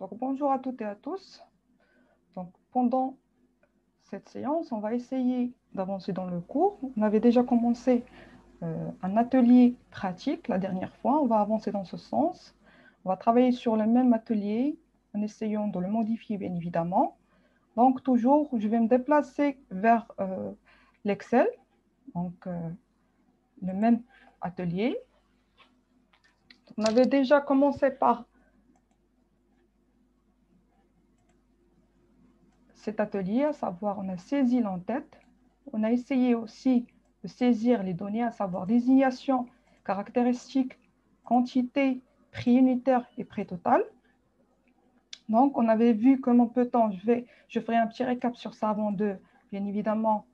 Donc, bonjour à toutes et à tous. Donc, pendant cette séance, on va essayer d'avancer dans le cours. On avait déjà commencé un atelier pratique la dernière fois. On va avancer dans ce sens. On va travailler sur le même atelier en essayant de le modifier, bien évidemment. Donc, toujours, je vais me déplacer vers l'Excel, donc le même atelier. On avait déjà commencé par cet atelier, à savoir on a saisi l'entête, on a essayé aussi de saisir les données, à savoir désignation, caractéristiques, quantité, prix unitaire et prix total. Donc, on avait vu comment peut-on, je ferai un petit récap sur ça avant bien évidemment,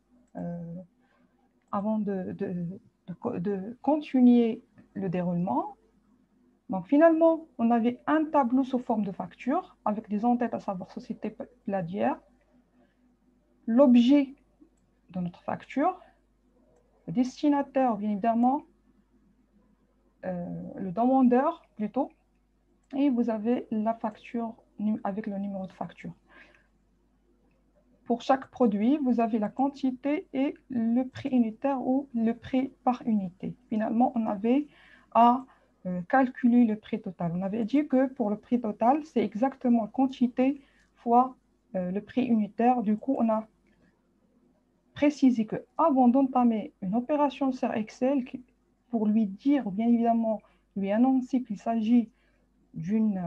avant de continuer le déroulement. Donc, finalement, on avait un tableau sous forme de facture avec des entêtes, à savoir société Pladière, l'objet de notre facture, le destinataire, bien évidemment, le demandeur plutôt, et vous avez la facture avec le numéro de facture. Pour chaque produit, vous avez la quantité et le prix unitaire ou le prix par unité. Finalement, on avait à calculer le prix total. On avait dit que pour le prix total, c'est exactement la quantité fois le prix unitaire. Du coup, on a préciser qu'avant d'entamer une opération sur Excel, pour lui dire, ou bien évidemment, lui annoncer qu'il s'agit d'une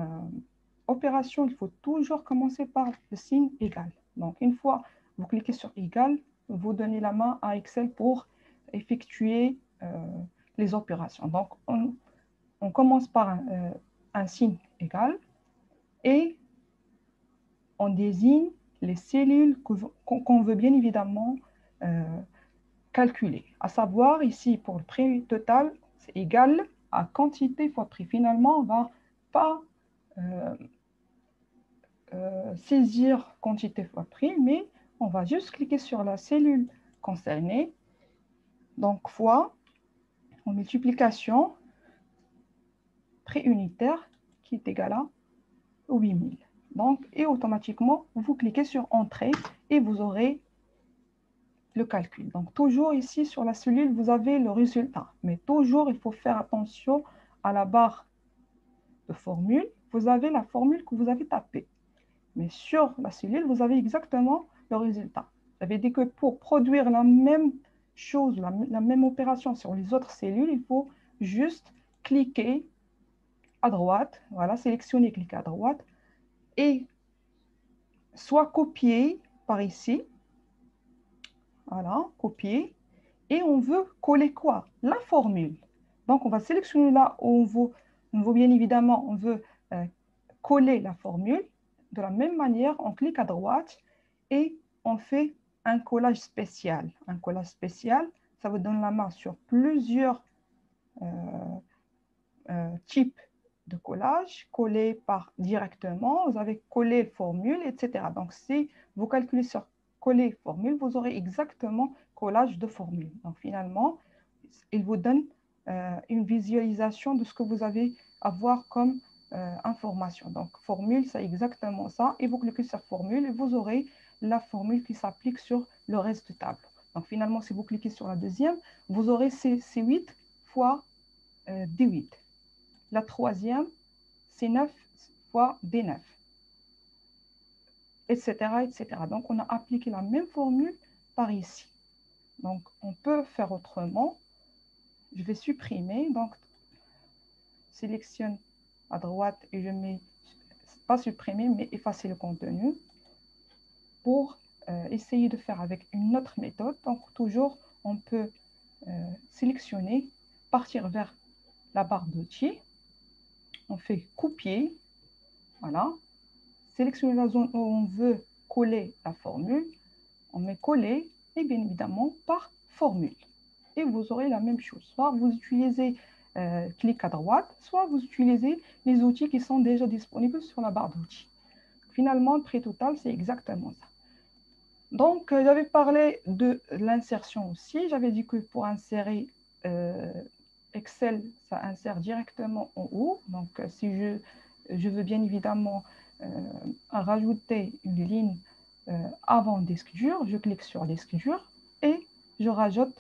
opération, il faut toujours commencer par le signe égal. Donc, une fois vous cliquez sur égal, vous donnez la main à Excel pour effectuer les opérations. Donc, on commence par un signe égal et on désigne les cellules qu'on veut bien évidemment euh, calculer. À savoir, ici, pour le prix total, c'est égal à quantité fois prix. Finalement, on ne va pas euh, saisir quantité fois prix, mais on va juste cliquer sur la cellule concernée, donc fois, en multiplication, prix unitaire qui est égal à 8000. Donc, et automatiquement, vous cliquez sur Entrée et vous aurez le calcul. Donc, toujours ici sur la cellule, vous avez le résultat. Mais toujours, il faut faire attention à la barre de formule. Vous avez la formule que vous avez tapée. Mais sur la cellule, vous avez exactement le résultat. J'avais dit que pour produire la même chose, la même opération sur les autres cellules, il faut juste cliquer à droite. Voilà, sélectionner, cliquer à droite. Et soit copier par ici. Voilà, copier. Et on veut coller quoi? La formule. Donc, on va sélectionner là où on veut bien évidemment, on veut coller la formule. De la même manière, on clique à droite et on fait un collage spécial. Un collage spécial, ça vous donne la main sur plusieurs euh, types de collage, collés par directement, vous avez collé formule, etc. Donc, si vous calculez sur coller formule, vous aurez exactement collage de formule. Donc, finalement, il vous donne une visualisation de ce que vous avez à voir comme information. Donc, formule, c'est exactement ça. Et vous cliquez sur formule et vous aurez la formule qui s'applique sur le reste du tableau. Donc, finalement, si vous cliquez sur la deuxième, vous aurez C8 fois D8. La troisième, c'est 9 fois D9, etc., etc. Donc, on a appliqué la même formule par ici. Donc, on peut faire autrement. Je vais supprimer. Donc, sélectionne à droite et je mets, pas supprimer, mais effacer le contenu pour essayer de faire avec une autre méthode. Donc, toujours, on peut sélectionner, partir vers la barre d'outils. On fait copier. Voilà. Sélectionner la zone où on veut coller la formule. On met coller et bien évidemment par formule. Et vous aurez la même chose. Soit vous utilisez clic à droite, soit vous utilisez les outils qui sont déjà disponibles sur la barre d'outils. Finalement, le prix total, c'est exactement ça. Donc, j'avais parlé de l'insertion aussi. J'avais dit que pour insérer Excel, ça insère directement en haut. Donc, si je veux bien évidemment à rajouter une ligne avant disque dur. Je clique sur disque dur et je rajoute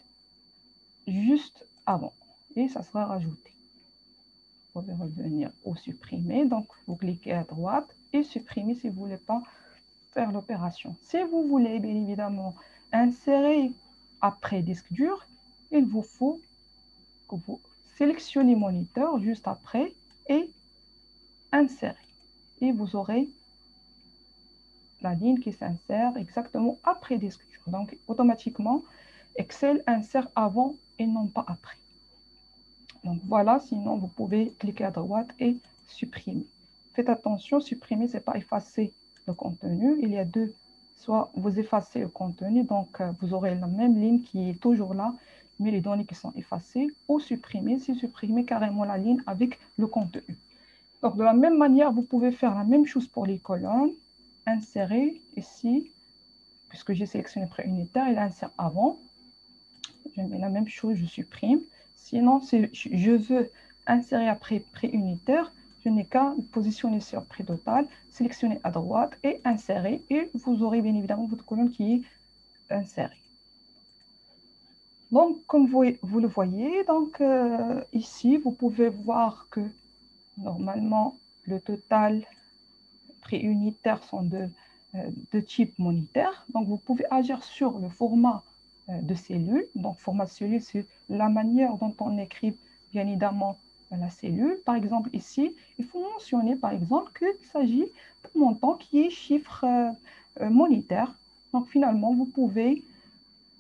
juste avant. Et ça sera rajouté. Vous pouvez revenir au supprimer. Donc, vous cliquez à droite et supprimer si vous ne voulez pas faire l'opération. Si vous voulez, bien évidemment, insérer après disque dur, il vous faut que vous sélectionnez moniteur juste après et insérer. Et vous aurez la ligne qui s'insère exactement après disque dur. Donc, automatiquement, Excel insère avant et non pas après. Donc, voilà, sinon, vous pouvez cliquer à droite et supprimer. Faites attention, supprimer, ce n'est pas effacer le contenu. Il y a deux. Soit vous effacez le contenu, donc vous aurez la même ligne qui est toujours là, mais les données qui sont effacées, ou supprimer, c'est supprimer carrément la ligne avec le contenu. Donc, de la même manière, vous pouvez faire la même chose pour les colonnes. Insérer ici, puisque j'ai sélectionné préunitaire, il insère avant. Je mets la même chose, je supprime. Sinon, si je veux insérer après préunitaire, je n'ai qu'à positionner sur pré total, sélectionner à droite et insérer. Et vous aurez bien évidemment votre colonne qui est insérée. Donc, comme vous le voyez, donc, ici, vous pouvez voir que normalement, le total préunitaire sont de type monétaire. Donc, vous pouvez agir sur le format de cellule. Donc, format de cellule, c'est la manière dont on écrit, bien évidemment, la cellule. Par exemple, ici, il faut mentionner, par exemple, qu'il s'agit d'un montant qui est chiffre monétaire. Donc, finalement, vous pouvez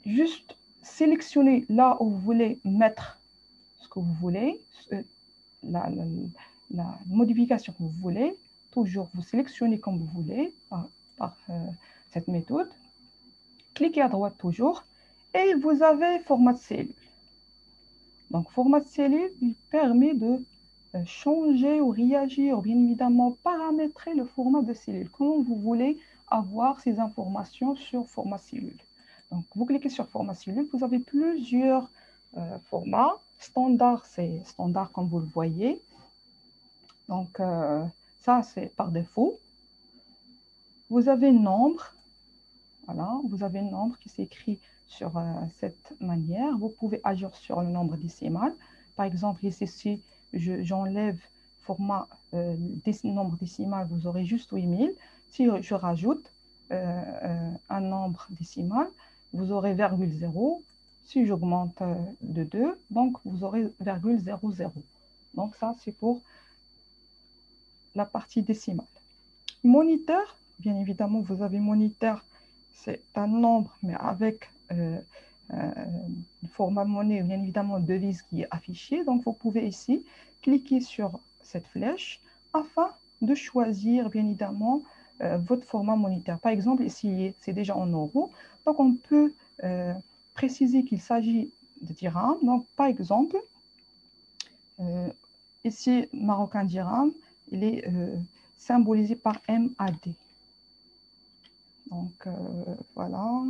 juste sélectionner là où vous voulez mettre ce que vous voulez, la modification que vous voulez. Toujours, vous sélectionnez comme vous voulez par cette méthode. Cliquez à droite toujours et vous avez format de cellule. Donc, format de cellule, il permet de changer ou réagir, ou bien évidemment paramétrer le format de cellule. Comment vous voulez avoir ces informations sur format cellule. Donc, vous cliquez sur format cellule, vous avez plusieurs formats. Standard, c'est standard comme vous le voyez. Donc, ça, c'est par défaut. Vous avez nombre. Voilà, vous avez un nombre qui s'écrit sur cette manière. Vous pouvez agir sur le nombre décimal. Par exemple, ici, j'enlève format nombre décimal, vous aurez juste 8000. Si je rajoute un nombre décimal, vous aurez virgule 0. Si j'augmente de 2, donc vous aurez virgule 00. Donc ça, c'est pour la partie décimale. Moniteur, bien évidemment, vous avez moniteur, c'est un nombre, mais avec le format monnaie, bien évidemment, devise qui est affichée. Donc, vous pouvez ici cliquer sur cette flèche afin de choisir, bien évidemment, votre format monétaire. Par exemple, ici, c'est déjà en euros. Donc, on peut préciser qu'il s'agit de dirham. Donc, par exemple, ici, marocain dirham, il est symbolisé par MAD. Donc, voilà.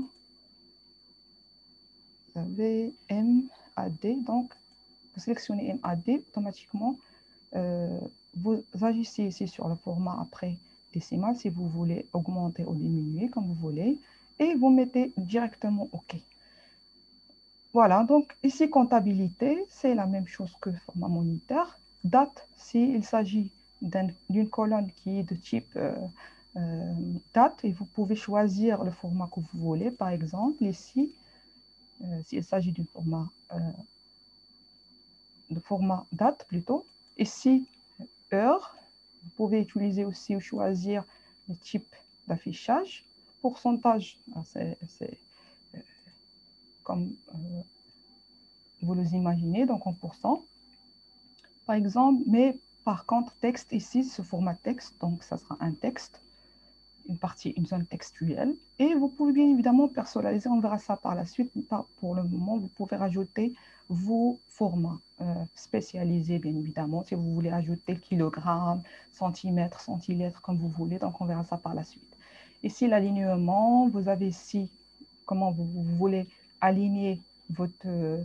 Vous avez MAD. Donc, vous sélectionnez MAD, automatiquement, vous agissez ici sur le format après décimal si vous voulez augmenter ou diminuer, comme vous voulez, et vous mettez directement OK. Voilà, donc ici, comptabilité, c'est la même chose que format monétaire. Date, s'il s'agit d'une colonne qui est de type date, et vous pouvez choisir le format que vous voulez. Par exemple, ici, s'il s'agit de format date plutôt. Ici, heure, vous pouvez utiliser aussi ou choisir le type d'affichage. Pourcentage, c'est comme vous les imaginez, donc en pourcent. Par exemple, mais par contre, texte ici, ce format texte, donc ça sera un texte, une zone textuelle. Et vous pouvez bien évidemment personnaliser, on verra ça par la suite. Pour le moment, vous pouvez rajouter vos formats spécialisés, bien évidemment, si vous voulez ajouter kilogramme, centimètre, centilitre, comme vous voulez. Donc, on verra ça par la suite. Ici, l'alignement, vous avez ici comment vous voulez aligner votre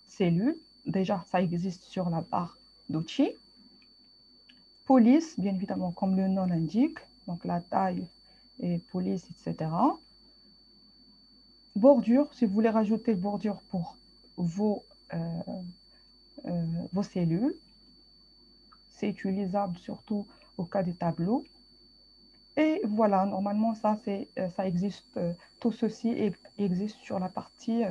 cellule. Déjà, ça existe sur la barre d'outils. Police, bien évidemment, comme le nom l'indique, donc la taille et police, etc. Bordure, si vous voulez rajouter bordure pour vos, vos cellules, c'est utilisable surtout au cas des tableaux. Et voilà, normalement, ça existe, tout ceci existe sur la partie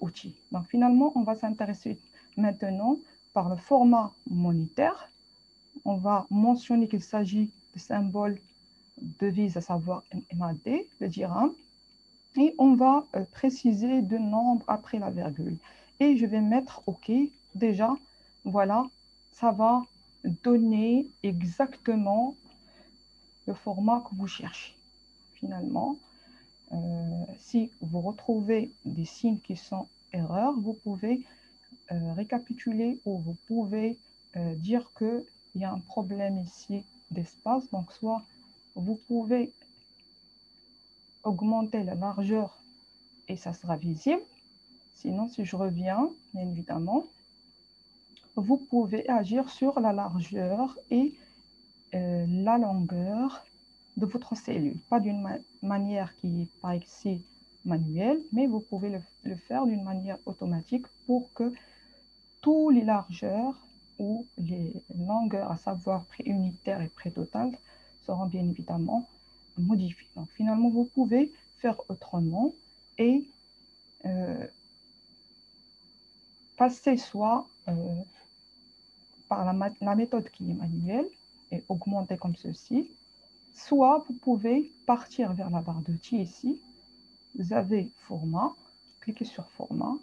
outils. Donc finalement, on va s'intéresser maintenant par le format monétaire. On va mentionner qu'il s'agit de symboles de devise, à savoir MAD, le dirham. Et on va préciser de nombres après la virgule. Et je vais mettre OK. Déjà, voilà, ça va donner exactement le format que vous cherchez. Finalement, si vous retrouvez des signes qui sont erreurs, vous pouvez récapituler ou vous pouvez dire qu'il y a un problème ici d'espace. Donc, soit vous pouvez augmenter la largeur et ça sera visible. Sinon, si je reviens, bien évidemment, vous pouvez agir sur la largeur et la longueur de votre cellule. Pas d'une manière qui est par ici manuelle, mais vous pouvez le faire d'une manière automatique pour que tous les largeurs ou les longueurs, à savoir préunitaire et prétotal, seront bien évidemment modifiées. Donc finalement, vous pouvez faire autrement et passer soit par la méthode qui est manuelle et augmenter comme ceci, soit vous pouvez partir vers la barre d'outils ici. Vous avez format, cliquez sur format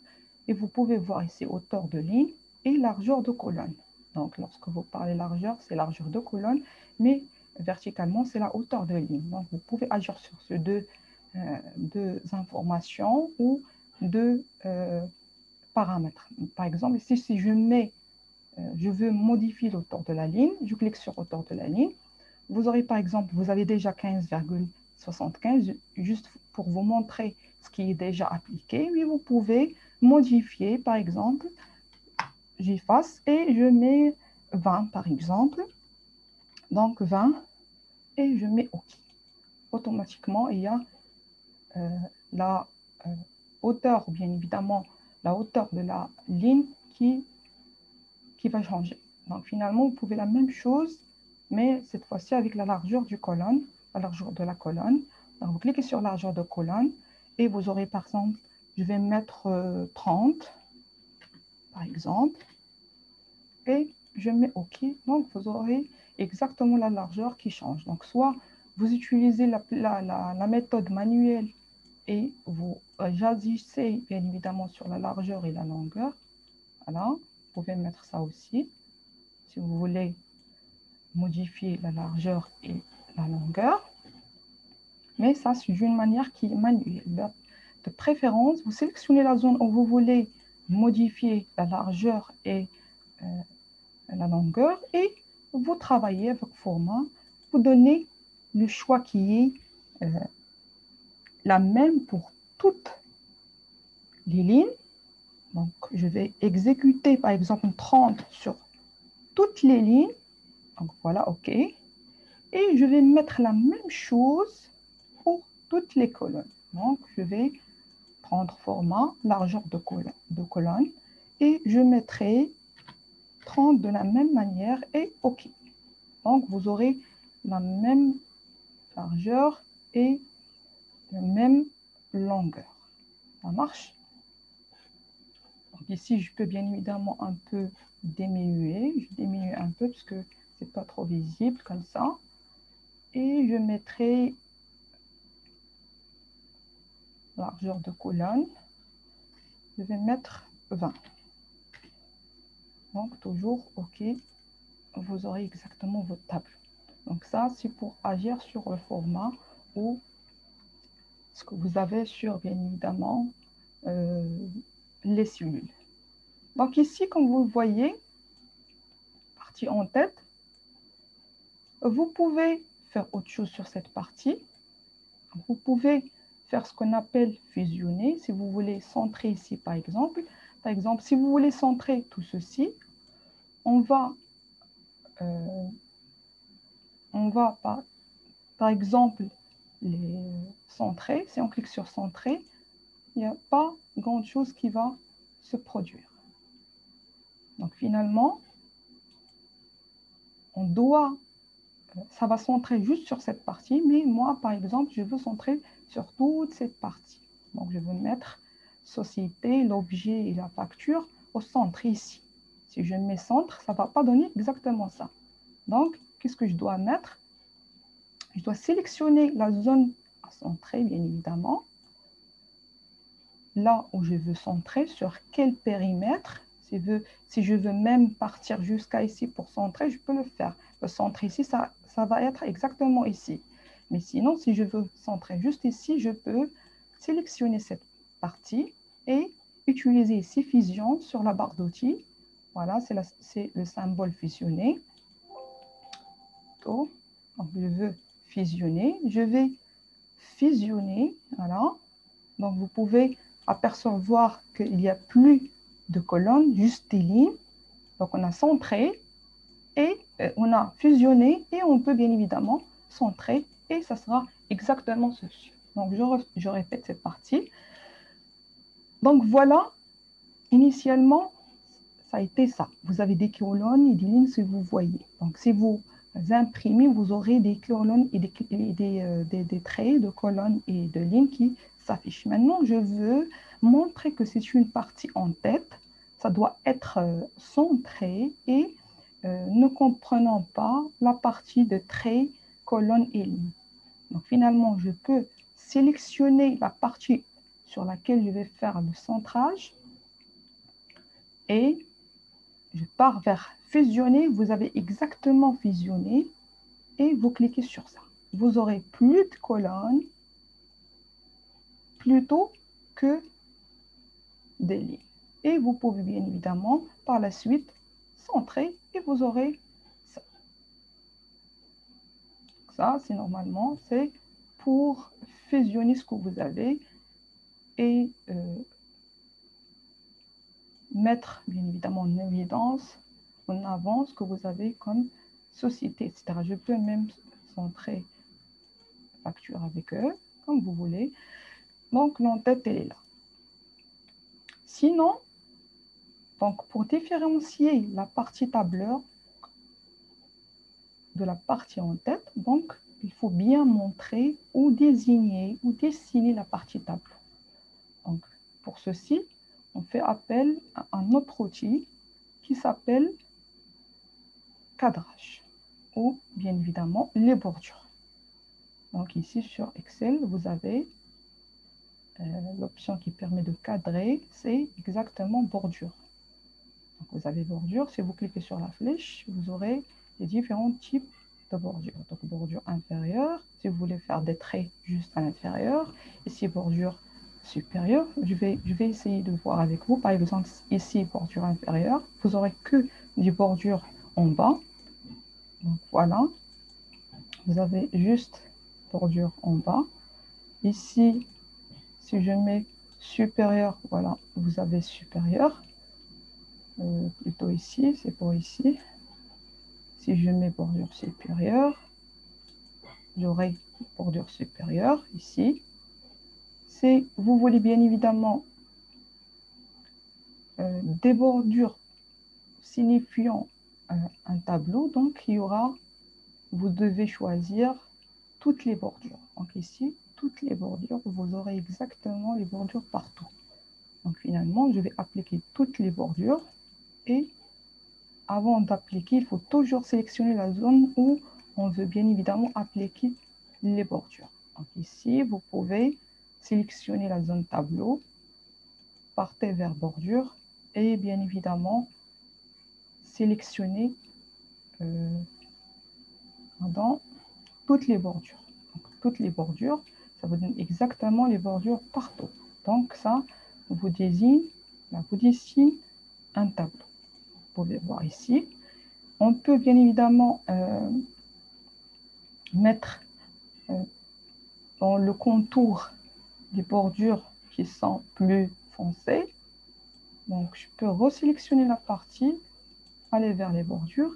et vous pouvez voir ici hauteur de ligne et largeur de colonne. Donc lorsque vous parlez largeur, c'est largeur de colonne, mais verticalement, c'est la hauteur de ligne. Donc vous pouvez agir sur ces deux informations ou deux paramètres. Par exemple, ici, si je veux modifier l'auteur de la ligne, je clique sur hauteur de la ligne. Vous aurez par exemple, vous avez déjà 15,75, juste pour vous montrer ce qui est déjà appliqué, mais vous pouvez modifier, par exemple, j'efface et je mets 20 par exemple, donc 20 et je mets OK. Automatiquement, il y a la hauteur, bien évidemment, la hauteur de la ligne qui va changer. Donc finalement, vous pouvez la même chose, mais cette fois-ci avec la largeur du colonne, la largeur de la colonne. Donc vous cliquez sur largeur de colonne et vous aurez par exemple, je vais mettre 30 par exemple et je mets OK. Donc vous aurez exactement la largeur qui change. Donc soit vous utilisez la méthode manuelle et vous agissez bien évidemment sur la largeur et la longueur. Voilà, vous pouvez mettre ça aussi. Si vous voulez modifier la largeur et la longueur. Mais ça, c'est d'une manière qui est manuelle. De préférence, vous sélectionnez la zone où vous voulez modifier la largeur et la longueur et vous travaillez avec format. Vous donnez le choix qui est la même pour toutes les lignes. Donc, je vais exécuter par exemple 30 sur toutes les lignes. Donc, voilà, OK. Et je vais mettre la même chose pour toutes les colonnes. Donc, je vais prendre format, largeur de colonne et je mettrai 30 de la même manière et OK. Donc, vous aurez la même largeur et la même longueur. Ça marche? Donc, ici, je peux bien évidemment un peu diminuer. Je diminue un peu parce que ce n'est pas trop visible comme ça. Et je mettrai largeur de colonne. Je vais mettre 20. Donc, toujours OK. Vous aurez exactement votre table. Donc, ça, c'est pour agir sur le format ou ce que vous avez sur, bien évidemment, les cellules. Donc, ici, comme vous le voyez, partie en tête, vous pouvez faire autre chose sur cette partie. Vous pouvez faire ce qu'on appelle fusionner. Si vous voulez centrer ici, par exemple, si vous voulez centrer tout ceci, on va par par exemple, les centrés, si on clique sur centrer, il n'y a pas grand-chose qui va se produire. Donc finalement, on doit, ça va centrer juste sur cette partie, mais moi, par exemple, je veux centrer sur toute cette partie. Donc je veux mettre société, l'objet et la facture au centre ici. Si je mets centre, ça ne va pas donner exactement ça. Donc, qu'est-ce que je dois mettre? Je dois sélectionner la zone à centrer, bien évidemment. Là où je veux centrer, sur quel périmètre. Si je veux même partir jusqu'à ici pour centrer, je peux le faire. Le centre ici, ça va être exactement ici. Mais sinon, si je veux centrer juste ici, je peux sélectionner cette partie et utiliser ici fusion sur la barre d'outils. Voilà, c'est le symbole fusionner. Donc, je veux fusionner. Je vais fusionner. Voilà. Donc, vous pouvez apercevoir qu'il n'y a plus de colonnes, juste des lignes. Donc, on a centré et on a fusionné et on peut bien évidemment centrer et ça sera exactement ceci. Donc, je répète cette partie. Donc, voilà, initialement, ça a été ça. Vous avez des colonnes et des lignes si vous voyez. Donc, si vous imprimez, vous aurez des colonnes et des traits de colonnes et de lignes qui s'affichent. Maintenant, je veux montrer que c'est une partie en tête. Ça doit être centré et ne comprenant pas la partie de traits, colonnes et lignes. Donc, finalement, je peux sélectionner la partie sur laquelle je vais faire le centrage et je pars vers fusionner. Vous avez exactement fusionné et vous cliquez sur ça. Vous aurez plus de colonnes plutôt que des lignes. Et vous pouvez bien évidemment par la suite centrer et vous aurez ça. Ça, c'est normalement, c'est pour fusionner ce que vous avez et mettre bien évidemment en évidence, en avant ce que vous avez comme société, etc. Je peux même centrer facture avec eux, comme vous voulez. Donc, l'entête, elle est là. Sinon, donc, pour différencier la partie tableur de la partie en tête, donc, il faut bien montrer ou désigner ou dessiner la partie tableau. Donc, pour ceci, on fait appel à un autre outil qui s'appelle cadrage ou bien évidemment les bordures. Donc ici sur Excel, vous avez l'option qui permet de cadrer, c'est exactement bordure. Donc vous avez bordure, si vous cliquez sur la flèche, vous aurez les différents types de bordure. Donc bordure inférieure, si vous voulez faire des traits juste à l'intérieur, ici bordure supérieure, je vais essayer de voir avec vous. Par exemple, ici bordure inférieure, vous aurez que des bordures en bas. Donc voilà, vous avez juste bordure en bas. Ici, si je mets supérieur, voilà, vous avez supérieur. Plutôt ici, c'est pour ici. Si je mets bordure supérieure, j'aurai bordure supérieure ici. Si vous voulez bien évidemment des bordures signifiant un tableau, donc il y aura, vous devez choisir toutes les bordures. Donc ici, toutes les bordures, vous aurez exactement les bordures partout. Donc finalement, je vais appliquer toutes les bordures et avant d'appliquer, il faut toujours sélectionner la zone où on veut bien évidemment appliquer les bordures. Donc ici, vous pouvez sélectionner la zone tableau, partez vers bordure et bien évidemment sélectionner dans toutes les bordures. Donc, toutes les bordures, ça vous donne exactement les bordures partout. Donc ça vous dessine un tableau. Vous pouvez voir ici. On peut bien évidemment mettre dans le contour des bordures qui sont plus foncées. Donc, je peux resélectionner la partie, aller vers les bordures.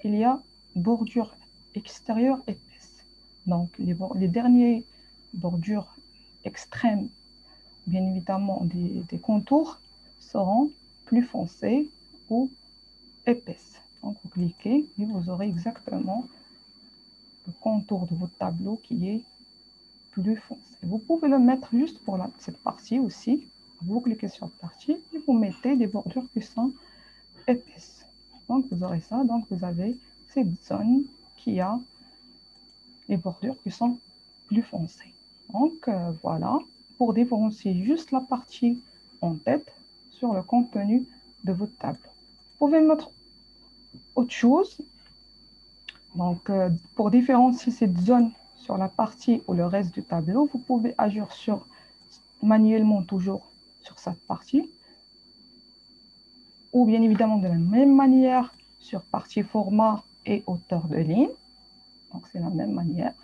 Il y a bordure extérieure épaisse. Donc, les dernières bordures extrêmes, bien évidemment, des contours seront plus foncées ou épaisses. Donc, vous cliquez et vous aurez exactement le contour de votre tableau qui est plus foncé. Vous pouvez le mettre juste pour cette partie aussi. Vous cliquez sur partie et vous mettez des bordures qui sont épaisses. Donc, vous aurez ça. Donc, vous avez cette zone qui a les bordures qui sont plus foncées. Donc, voilà, pour différencier juste la partie en tête sur le contenu de votre tableau. Vous pouvez mettre autre chose. Donc, pour différencier cette zone sur la partie ou le reste du tableau, vous pouvez agir manuellement toujours sur cette partie. Ou bien évidemment de la même manière sur partie format et hauteur de ligne. Donc, c'est la même manière.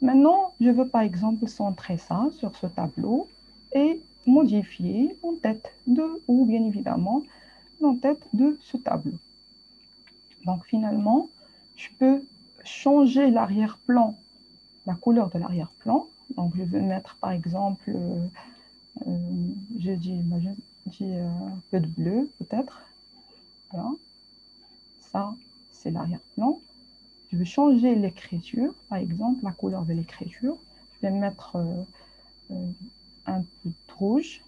Maintenant, je veux par exemple centrer ça sur ce tableau et modifier en tête de, ou bien évidemment, en tête de ce tableau. Donc finalement, je peux changer l'arrière-plan, la couleur de l'arrière-plan. Donc je vais mettre par exemple, je dis un peu de bleu peut-être. Voilà. Ça, c'est l'arrière-plan. Je vais changer l'écriture, par exemple, la couleur de l'écriture. Je vais mettre un peu de rouge.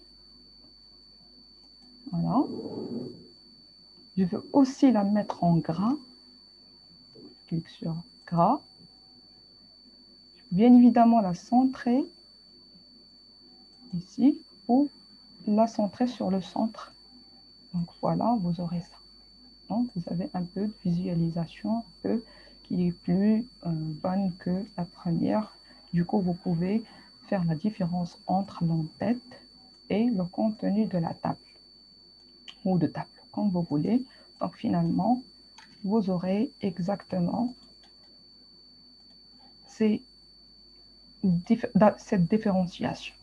Voilà. Je veux aussi la mettre en gras. Je clique sur gras. Je peux bien évidemment la centrer ici ou la centrer sur le centre. Donc voilà, vous aurez ça. Donc vous avez un peu de visualisation un peu qui est plus bonne que la première. Du coup, vous pouvez faire la différence entre l'entête et le contenu de la table ou de tableau, comme vous voulez. Donc finalement, vous aurez exactement cette différenciation.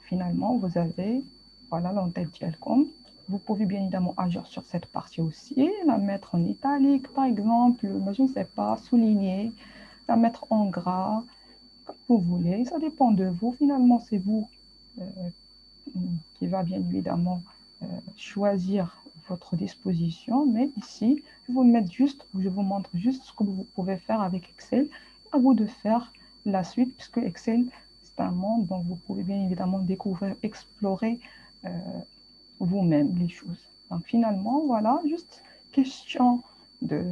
Finalement, vous avez voilà l'entête Dialcom. Vous pouvez bien évidemment agir sur cette partie aussi, la mettre en italique par exemple, je ne sais pas, souligner, la mettre en gras, comme vous voulez. Ça dépend de vous. Finalement, c'est vous qui va bien évidemment choisir votre disposition. Mais ici, je vous montre juste ce que vous pouvez faire avec Excel. À vous de faire la suite, puisque Excel, c'est un monde dont vous pouvez bien évidemment découvrir, explorer vous-même les choses. Donc finalement, voilà, juste question de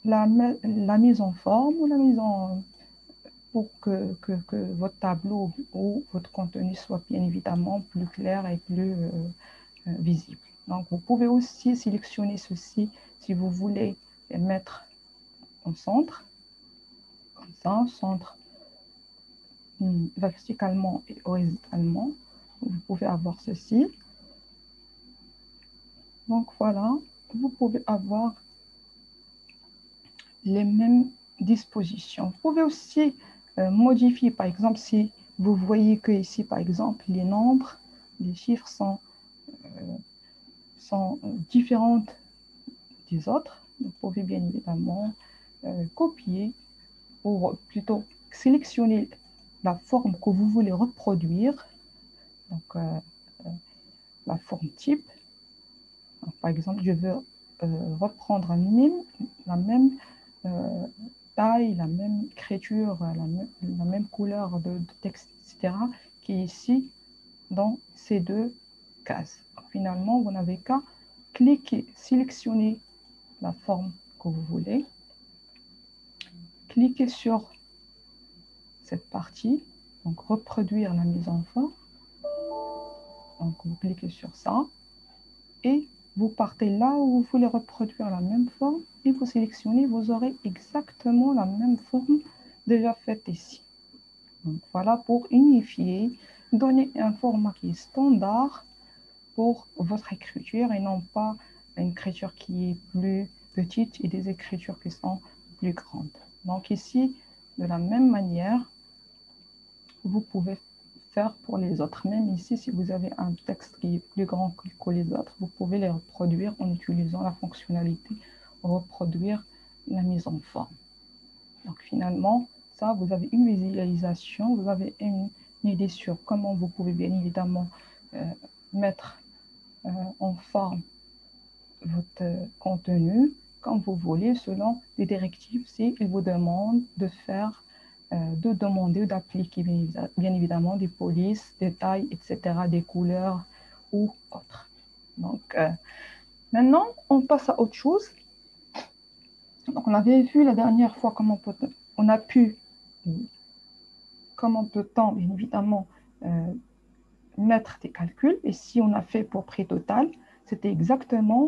la mise en forme ou la mise en pour que votre tableau ou votre contenu soit bien évidemment plus clair et plus visible. Donc, vous pouvez aussi sélectionner ceci si vous voulez les mettre au centre, comme ça, centre verticalement et horizontalement. Vous pouvez avoir ceci. Donc, voilà, vous pouvez avoir les mêmes dispositions. Vous pouvez aussi modifier, par exemple, si vous voyez que ici, par exemple, les nombres, les chiffres sont différentes des autres, vous pouvez bien évidemment copier ou plutôt sélectionner la forme que vous voulez reproduire, donc la forme type. Donc, par exemple, je veux reprendre la même taille, la même écriture, la même couleur de texte, etc., qui est ici dans ces deux cases. Finalement, vous n'avez qu'à cliquer, sélectionner la forme que vous voulez, cliquez sur cette partie, donc reproduire la mise en forme, donc vous cliquez sur ça, et vous partez là où vous voulez reproduire la même forme, et vous sélectionnez, vous aurez exactement la même forme déjà faite ici. Donc voilà, pour unifier, donner un format qui est standard pour votre écriture et non pas une écriture qui est plus petite et des écritures qui sont plus grandes. Donc ici, de la même manière, vous pouvez faire pour les autres. Même ici, si vous avez un texte qui est plus grand que les autres, vous pouvez les reproduire en utilisant la fonctionnalité reproduire la mise en forme. Donc finalement, ça, vous avez une visualisation, vous avez une idée sur comment vous pouvez bien évidemment mettre en forme votre contenu comme vous voulez, selon les directives, si il vous demande de faire, de demander, d'appliquer bien évidemment des polices, des tailles, etc., des couleurs ou autres. Donc, maintenant, on passe à autre chose. Donc, on avait vu la dernière fois comment comment peut-on, bien évidemment, mettre des calculs. Et si on a fait pour prix total, c'était exactement,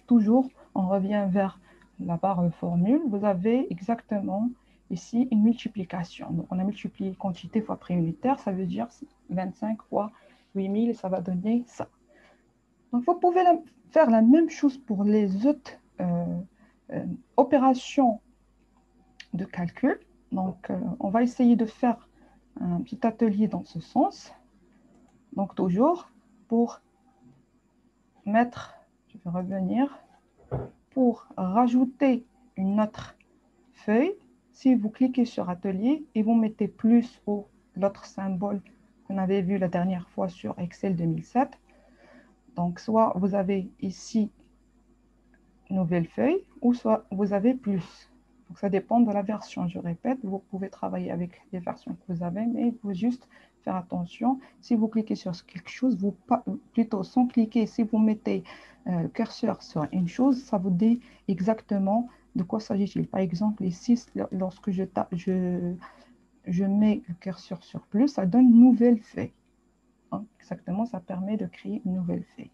toujours, on revient vers la barre de formule. Vous avez exactement ici une multiplication. Donc, on a multiplié quantité fois prix unitaire, ça veut dire 25 fois 8000, et ça va donner ça. Donc, vous pouvez faire la même chose pour les autres opérations de calcul. Donc, on va essayer de faire un petit atelier dans ce sens. Donc, toujours pour mettre, je vais revenir, pour rajouter une autre feuille, si vous cliquez sur atelier et vous mettez plus ou l'autre symbole qu'on avait vu la dernière fois sur Excel 2007, donc soit vous avez ici nouvelle feuille ou soit vous avez plus. Donc ça dépend de la version, je répète, vous pouvez travailler avec les versions que vous avez, mais il faut juste faire attention. Si vous cliquez sur quelque chose, plutôt sans cliquer, si vous mettez le curseur sur une chose, ça vous dit exactement de quoi s'agit-il. Par exemple, ici, lorsque je mets le curseur sur plus, ça donne une nouvelle feuille. Donc, exactement, ça permet de créer une nouvelle feuille.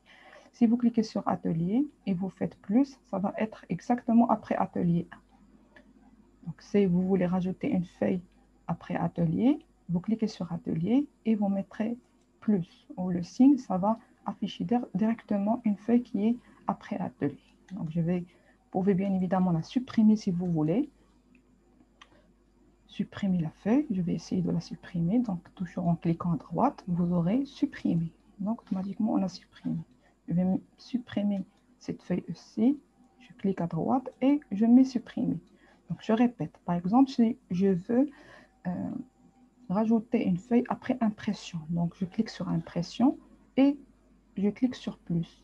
Si vous cliquez sur atelier et vous faites plus, ça va être exactement après atelier 1. Donc, si vous voulez rajouter une feuille après atelier, vous cliquez sur atelier et vous mettrez plus. Ou le signe, ça va afficher directement une feuille qui est après atelier. Donc, vous pouvez bien évidemment la supprimer si vous voulez. Supprimer la feuille, je vais essayer de la supprimer. Donc, toujours en cliquant à droite, vous aurez supprimé. Donc, automatiquement, on a supprimé. Je vais supprimer cette feuille aussi. Je clique à droite et je mets supprimer. Donc, je répète. Par exemple, si je veux rajouter une feuille après impression. Donc, je clique sur impression et je clique sur plus.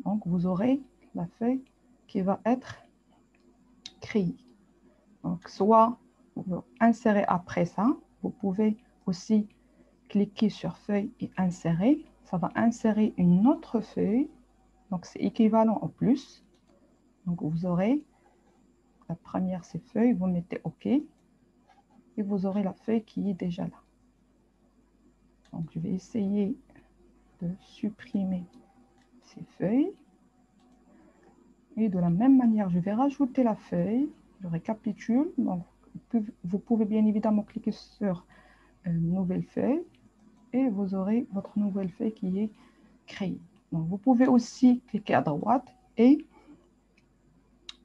Donc, vous aurez la feuille qui va être créée. Donc, soit vous insérez après ça. Vous pouvez aussi cliquer sur feuille et insérer. Ça va insérer une autre feuille. Donc, c'est équivalent au plus. Donc, vous aurez la première, c'est feuille. Vous mettez OK. Et vous aurez la feuille qui est déjà là. Donc, je vais essayer de supprimer ces feuilles. Et de la même manière, je vais rajouter la feuille. Je récapitule. Donc, vous pouvez bien évidemment cliquer sur une nouvelle feuille et vous aurez votre nouvelle feuille qui est créée. Donc, vous pouvez aussi cliquer à droite et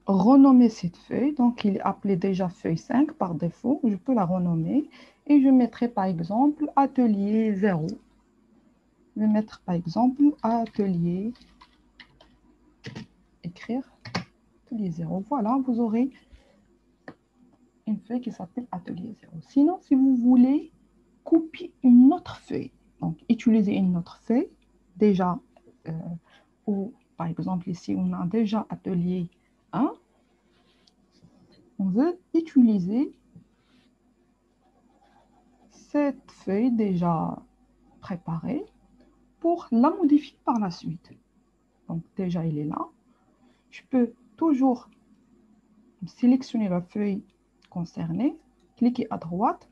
renommer cette feuille. Donc, il est appelé déjà feuille 5 par défaut. Je peux la renommer et je mettrai par exemple atelier 0. Je vais mettre par exemple atelier, écrire atelier 0. Voilà, vous aurez une feuille qui s'appelle atelier 0. Sinon, si vous voulez copier une autre feuille, donc utiliser une autre feuille, déjà, ou par exemple ici, on a déjà atelier 1, on veut utiliser cette feuille déjà préparée pour la modifier par la suite. Donc déjà, il est là. Je peux toujours sélectionner la feuille concernée, cliquer à droite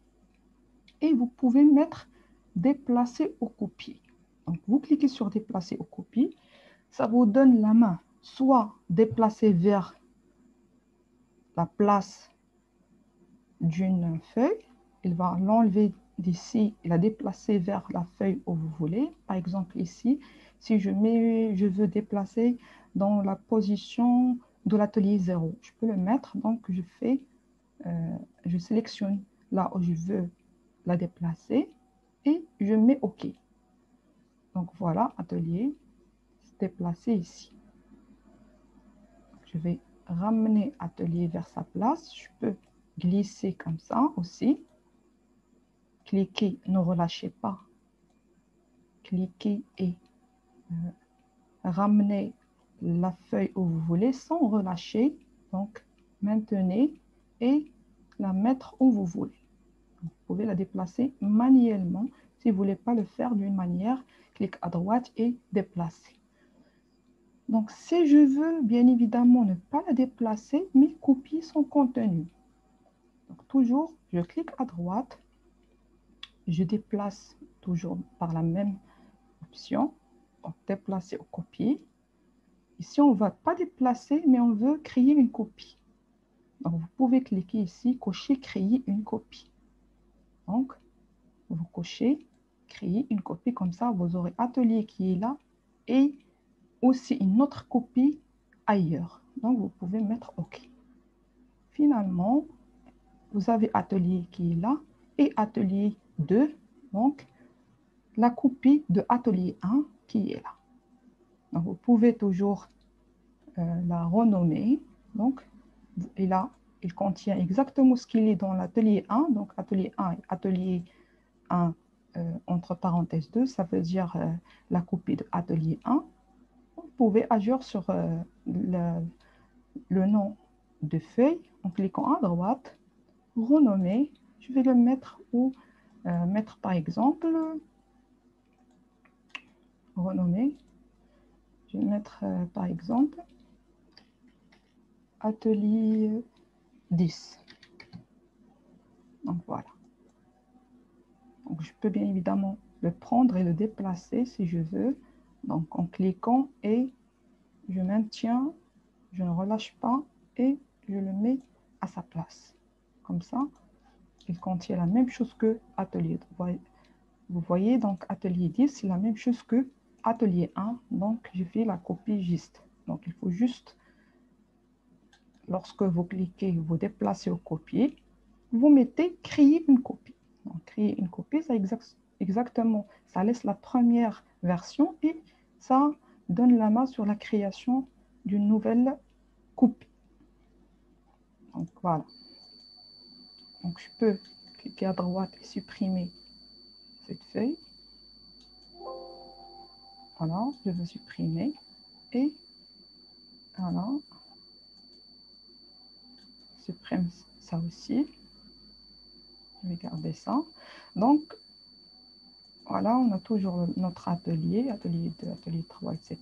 et vous pouvez mettre déplacer ou copier. Donc vous cliquez sur déplacer ou copier, ça vous donne la main soit déplacer vers la place d'une feuille, il va l'enlever d'ici et la déplacer vers la feuille où vous voulez. Par exemple ici, si je veux déplacer dans la position de l'atelier 0, je peux le mettre, donc je sélectionne là où je veux la déplacer et je mets OK. Donc voilà, atelier, déplacer ici. Je vais ramener atelier vers sa place. Je peux glisser comme ça aussi. Cliquez, ne relâchez pas. Cliquez et ramenez la feuille où vous voulez sans relâcher. Donc, maintenez et la mettre où vous voulez. Vous pouvez la déplacer manuellement. Si vous ne voulez pas le faire d'une manière, clique à droite et déplacer. Donc, si je veux, bien évidemment, ne pas la déplacer, mais copier son contenu. Donc, toujours, je clique à droite, je déplace toujours par la même option. Donc, déplacer ou copier. Ici, on ne va pas déplacer, mais on veut créer une copie. Donc, vous pouvez cliquer ici, cocher, créer une copie. Donc, vous cochez, créer une copie. Comme ça, vous aurez atelier qui est là et aussi une autre copie ailleurs. Donc, vous pouvez mettre OK. Finalement, vous avez atelier qui est là et atelier 2. Donc, la copie de atelier 1 qui est là. Donc, vous pouvez toujours la renommer. Donc, et là, il contient exactement ce qu'il est dans l'atelier 1. Donc, atelier 1 et atelier 1, entre parenthèses 2, ça veut dire la copie de atelier 1. Vous pouvez agir sur le nom de feuille en cliquant à droite, renommer. Je vais le mettre où mettre par exemple, renommer. Je vais mettre par exemple atelier 10. Donc voilà. Donc je peux bien évidemment le prendre et le déplacer si je veux. Donc en cliquant et je maintiens, je ne relâche pas et je le mets à sa place. Comme ça, il contient la même chose que atelier. Vous voyez, donc atelier 10, c'est la même chose que atelier 1. Donc je fais la copie juste. Donc il faut juste, lorsque vous cliquez, vous déplacez ou copier, vous mettez créer une copie. Donc créer une copie, c'est exactement, ça laisse la première version et ça donne la main sur la création d'une nouvelle copie. Donc voilà. Donc je peux cliquer à droite et supprimer cette feuille. Voilà, je veux supprimer et voilà, supprime ça aussi. Je vais garder ça. Donc voilà, on a toujours notre atelier, atelier 2, atelier 3, etc.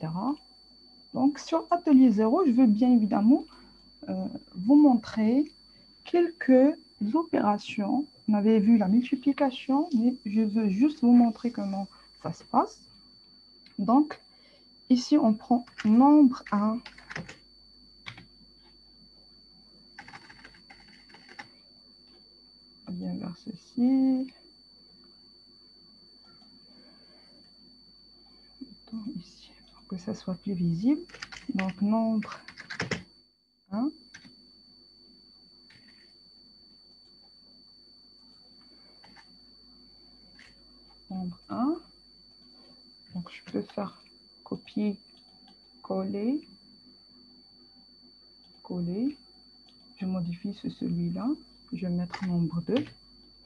Donc sur atelier 0, je veux bien évidemment vous montrer quelques opérations. On avait vu la multiplication, mais je veux juste vous montrer comment ça se passe. Donc, ici, on prend nombre 1. On vient vers ceci. Ici, pour que ça soit plus visible. Donc, nombre 1. Nombre 1. Donc, je peux faire copier, coller, coller. Je modifie celui-là. Je vais mettre nombre 2.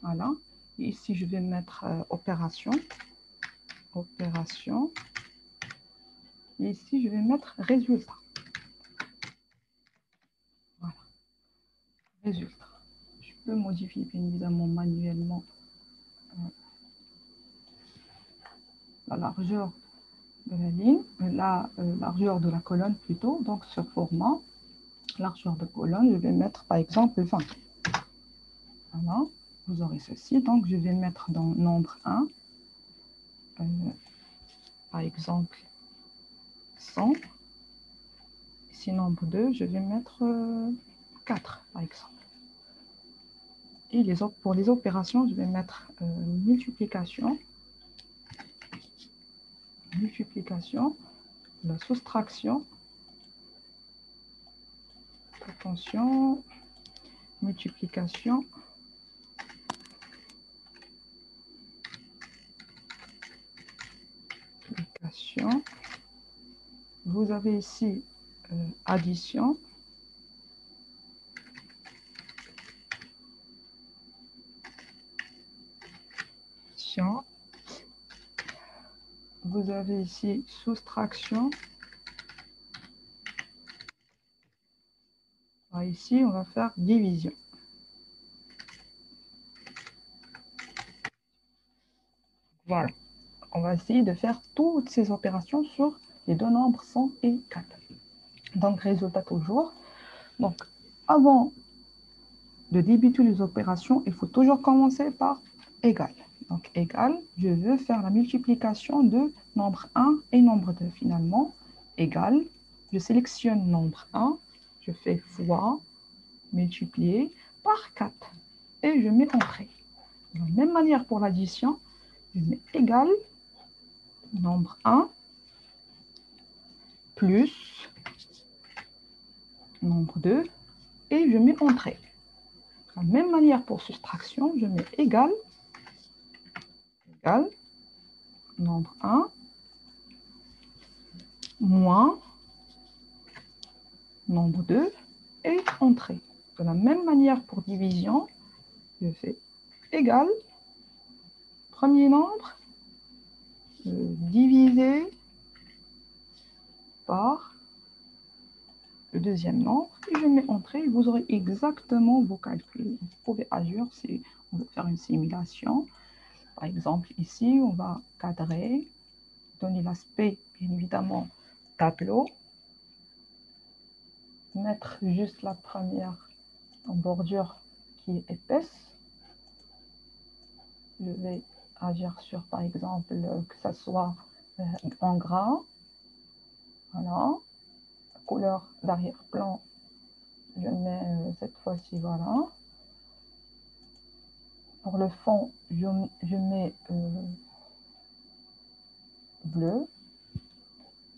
Voilà. Et ici, je vais mettre opération. Opération. Et ici, je vais mettre résultat. Voilà. Résultat. Je peux modifier, bien évidemment, manuellement la largeur de la ligne, la largeur de la colonne plutôt. Donc, sur format, largeur de colonne, je vais mettre, par exemple, 20. Voilà. Vous aurez ceci. Donc, je vais mettre dans nombre 1, par exemple, 100. Ici, nombre 2, je vais mettre 4, par exemple. Et pour les opérations, je vais mettre multiplication, multiplication, la soustraction, attention, multiplication, multiplication. Vous avez ici addition, addition. Vous avez ici soustraction. Alors ici, on va faire division. Voilà. On va essayer de faire toutes ces opérations sur les deux nombres 100 et 4. Donc, résultat toujours. Donc, avant de débuter les opérations, il faut toujours commencer par égal. Donc, égal, je veux faire la multiplication de nombre 1 et nombre 2. Finalement, égal, je sélectionne nombre 1, je fais fois, multiplié par 4. Et je mets entrée. De la même manière pour l'addition, je mets égal, nombre 1, plus nombre 2, et je mets entrée. De la même manière pour soustraction, je mets égal, nombre 1, moins nombre 2, et entrée. De la même manière pour division, je fais égal, premier nombre, divisé par le deuxième nombre, et je mets entrée, vous aurez exactement vos calculs. Vous pouvez agir si on veut faire une simulation. Par exemple, ici, on va cadrer, donner l'aspect, bien évidemment, tableau, mettre juste la première en bordure qui est épaisse. Je vais agir sur, par exemple, que ça soit en gras. Voilà. Couleur d'arrière-plan, je mets cette fois-ci, voilà. Pour le fond, je mets bleu.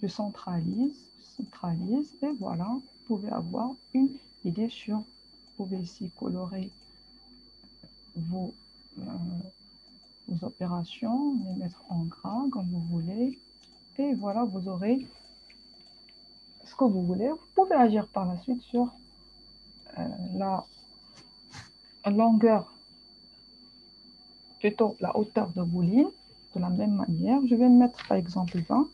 Je centralise, et voilà, vous pouvez avoir une idée sur, vous pouvez ici colorer vos opérations, les mettre en gras comme vous voulez, et voilà, vous aurez ce que vous voulez. Vous pouvez agir par la suite sur la longueur, plutôt la hauteur de vos lignes, de la même manière. Je vais mettre par exemple 20,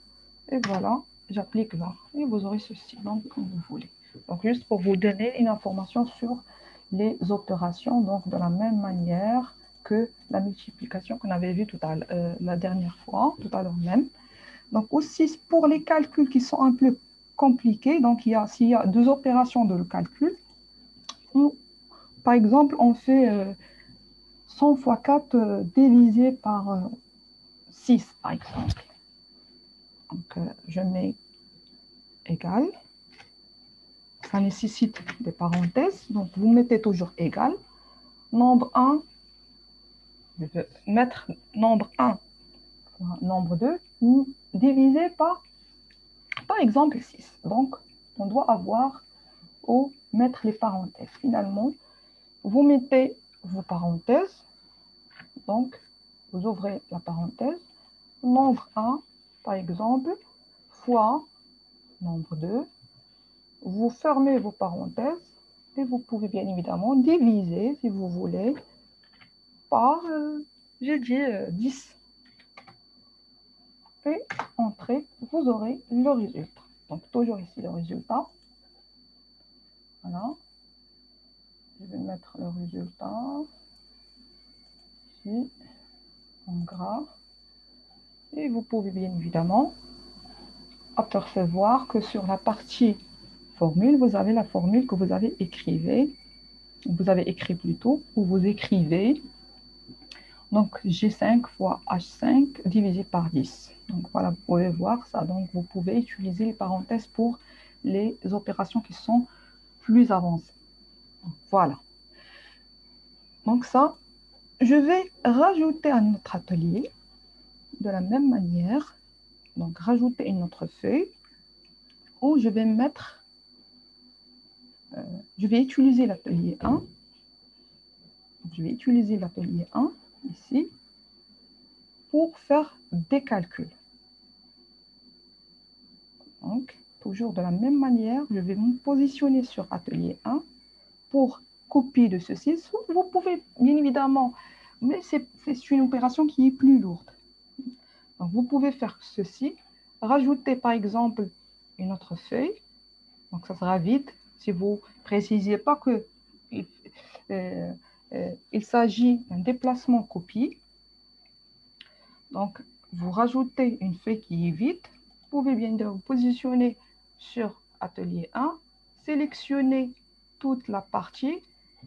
et voilà, j'applique 20, et vous aurez ceci, donc comme vous voulez. Donc juste pour vous donner une information sur les opérations, donc de la même manière que la multiplication qu'on avait vue la dernière fois, tout à l'heure même. Donc aussi pour les calculs qui sont un peu compliqués, donc s'il y a deux opérations de calcul, par exemple on fait 100 fois 4 divisé par 6 par exemple. Donc je mets égal. Ça nécessite des parenthèses, donc vous mettez toujours égal. Nombre 1, je vais mettre nombre 1, nombre 2, divisé par exemple 6. Donc, on doit avoir ou mettre les parenthèses. Finalement, vous mettez vos parenthèses, donc vous ouvrez la parenthèse, nombre 1, par exemple, fois nombre 2, vous fermez vos parenthèses, et vous pouvez bien évidemment diviser, si vous voulez, par, j'ai dit 10. Et entrée, vous aurez le résultat. Donc, toujours ici le résultat. Voilà. Je vais mettre le résultat ici, en gras. Et vous pouvez bien évidemment apercevoir que sur la partie formule, vous avez la formule que vous avez écrit plutôt, où vous écrivez donc G5 fois H5 divisé par 10. Donc voilà, vous pouvez voir ça. Donc vous pouvez utiliser les parenthèses pour les opérations qui sont plus avancées. Voilà. Donc ça, je vais rajouter à notre atelier de la même manière. Donc rajouter une autre feuille où je vais mettre, je vais utiliser l'atelier 1. Je vais utiliser l'atelier 1 ici pour faire des calculs. Donc, toujours de la même manière, je vais me positionner sur atelier 1 pour copier de ceci. Vous pouvez bien évidemment mais c'est une opération qui est plus lourde. Donc, vous pouvez faire ceci, rajouter par exemple une autre feuille, donc ça sera vide si vous ne précisez pas que il s'agit d'un déplacement copie. Donc, vous rajoutez une feuille qui est vide. Vous pouvez bien vous positionner sur Atelier 1, sélectionner toute la partie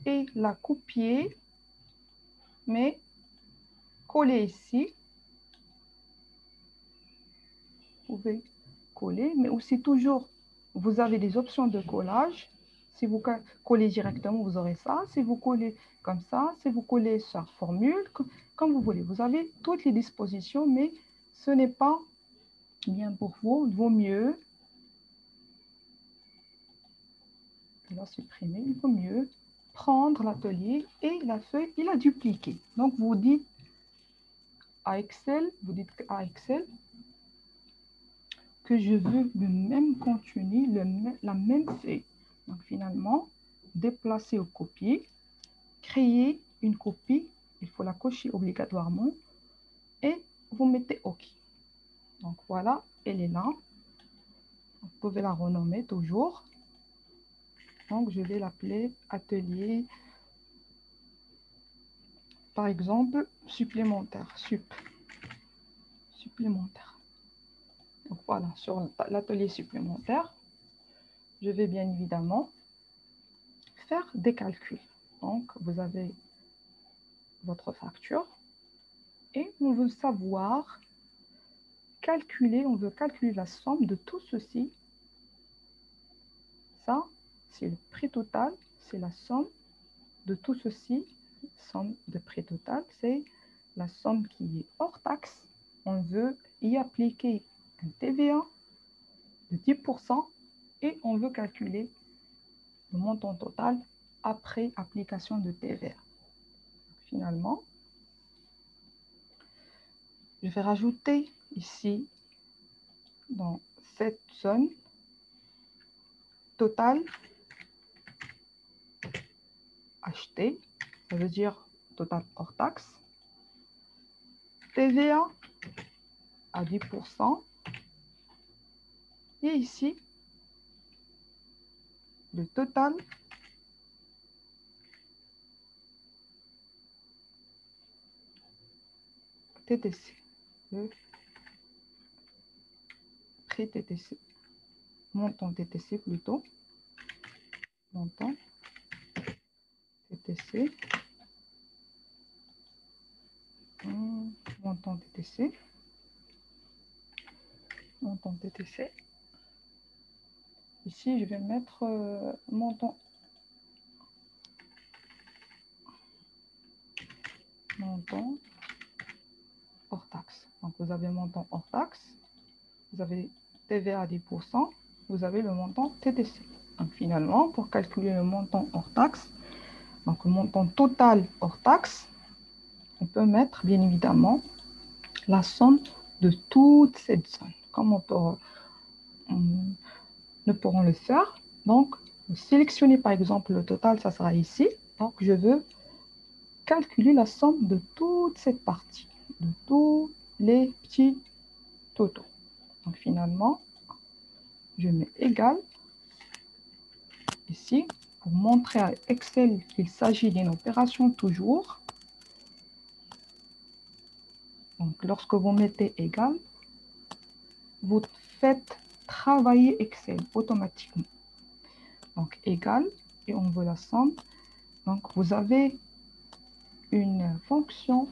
et la copier, mais coller ici. Vous pouvez coller, mais aussi toujours, vous avez des options de collage. Si vous collez directement, vous aurez ça. Si vous collez comme ça, si vous collez sur formule, comme vous voulez. Vous avez toutes les dispositions, mais ce n'est pas bien pour vous. Il vaut mieux, je vais supprimer, il vaut mieux prendre l'atelier et la feuille et la dupliquer. Donc, vous dites à Excel, que je veux le même contenu, la même feuille. Donc, finalement, déplacer ou copier, créer une copie, il faut la cocher obligatoirement et vous mettez OK. Donc, voilà, elle est là. Vous pouvez la renommer toujours. Donc, je vais l'appeler atelier, par exemple, supplémentaire, supplémentaire. Donc, voilà, sur l'atelier supplémentaire, je vais bien évidemment faire des calculs. Donc, vous avez votre facture et on veut savoir calculer, on veut calculer la somme de tout ceci. Ça, c'est le prix total, c'est la somme de tout ceci. Somme de prix total, c'est la somme qui est hors taxe. On veut y appliquer un TVA de 10% et on veut calculer le montant total après application de TVA. Finalement, je vais rajouter ici, dans cette zone, total acheté, ça veut dire total hors taxe, TVA à 10%, et ici, le total TTC, le prix TTC, montant TTC plutôt, montant TTC, montant TTC, montant TTC. Ici, je vais mettre montant hors taxe. Donc, vous avez montant hors taxe, vous avez TVA à 10%, vous avez le montant TTC. Donc, finalement, pour calculer le montant hors taxe, donc le montant total hors taxe, on peut mettre bien évidemment la somme de toute cette zone. Comme nous pourrons le faire. Donc, sélectionner par exemple le total, ça sera ici. Donc, je veux calculer la somme de toute cette partie, de tous les petits totaux. Donc, finalement, je mets égal ici pour montrer à Excel qu'il s'agit d'une opération toujours. Donc, lorsque vous mettez égal, vous faites travailler Excel automatiquement. Donc, égal, et on veut la somme. Donc, vous avez une fonction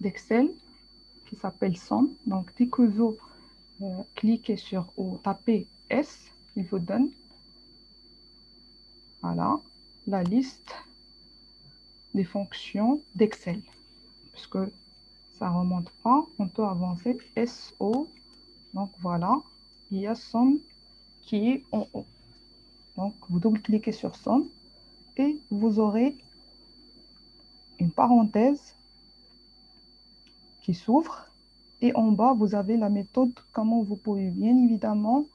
d'Excel qui s'appelle somme. Donc, dès que vous cliquez sur ou tapez S, il vous donne voilà, la liste des fonctions d'Excel. Parce que ça ne remonte pas, on peut avancer SO. Donc, voilà, il y a somme qui est en haut. Donc, vous double-cliquez sur somme et vous aurez une parenthèse qui s'ouvre. Et en bas, vous avez la méthode, comment vous pouvez bien évidemment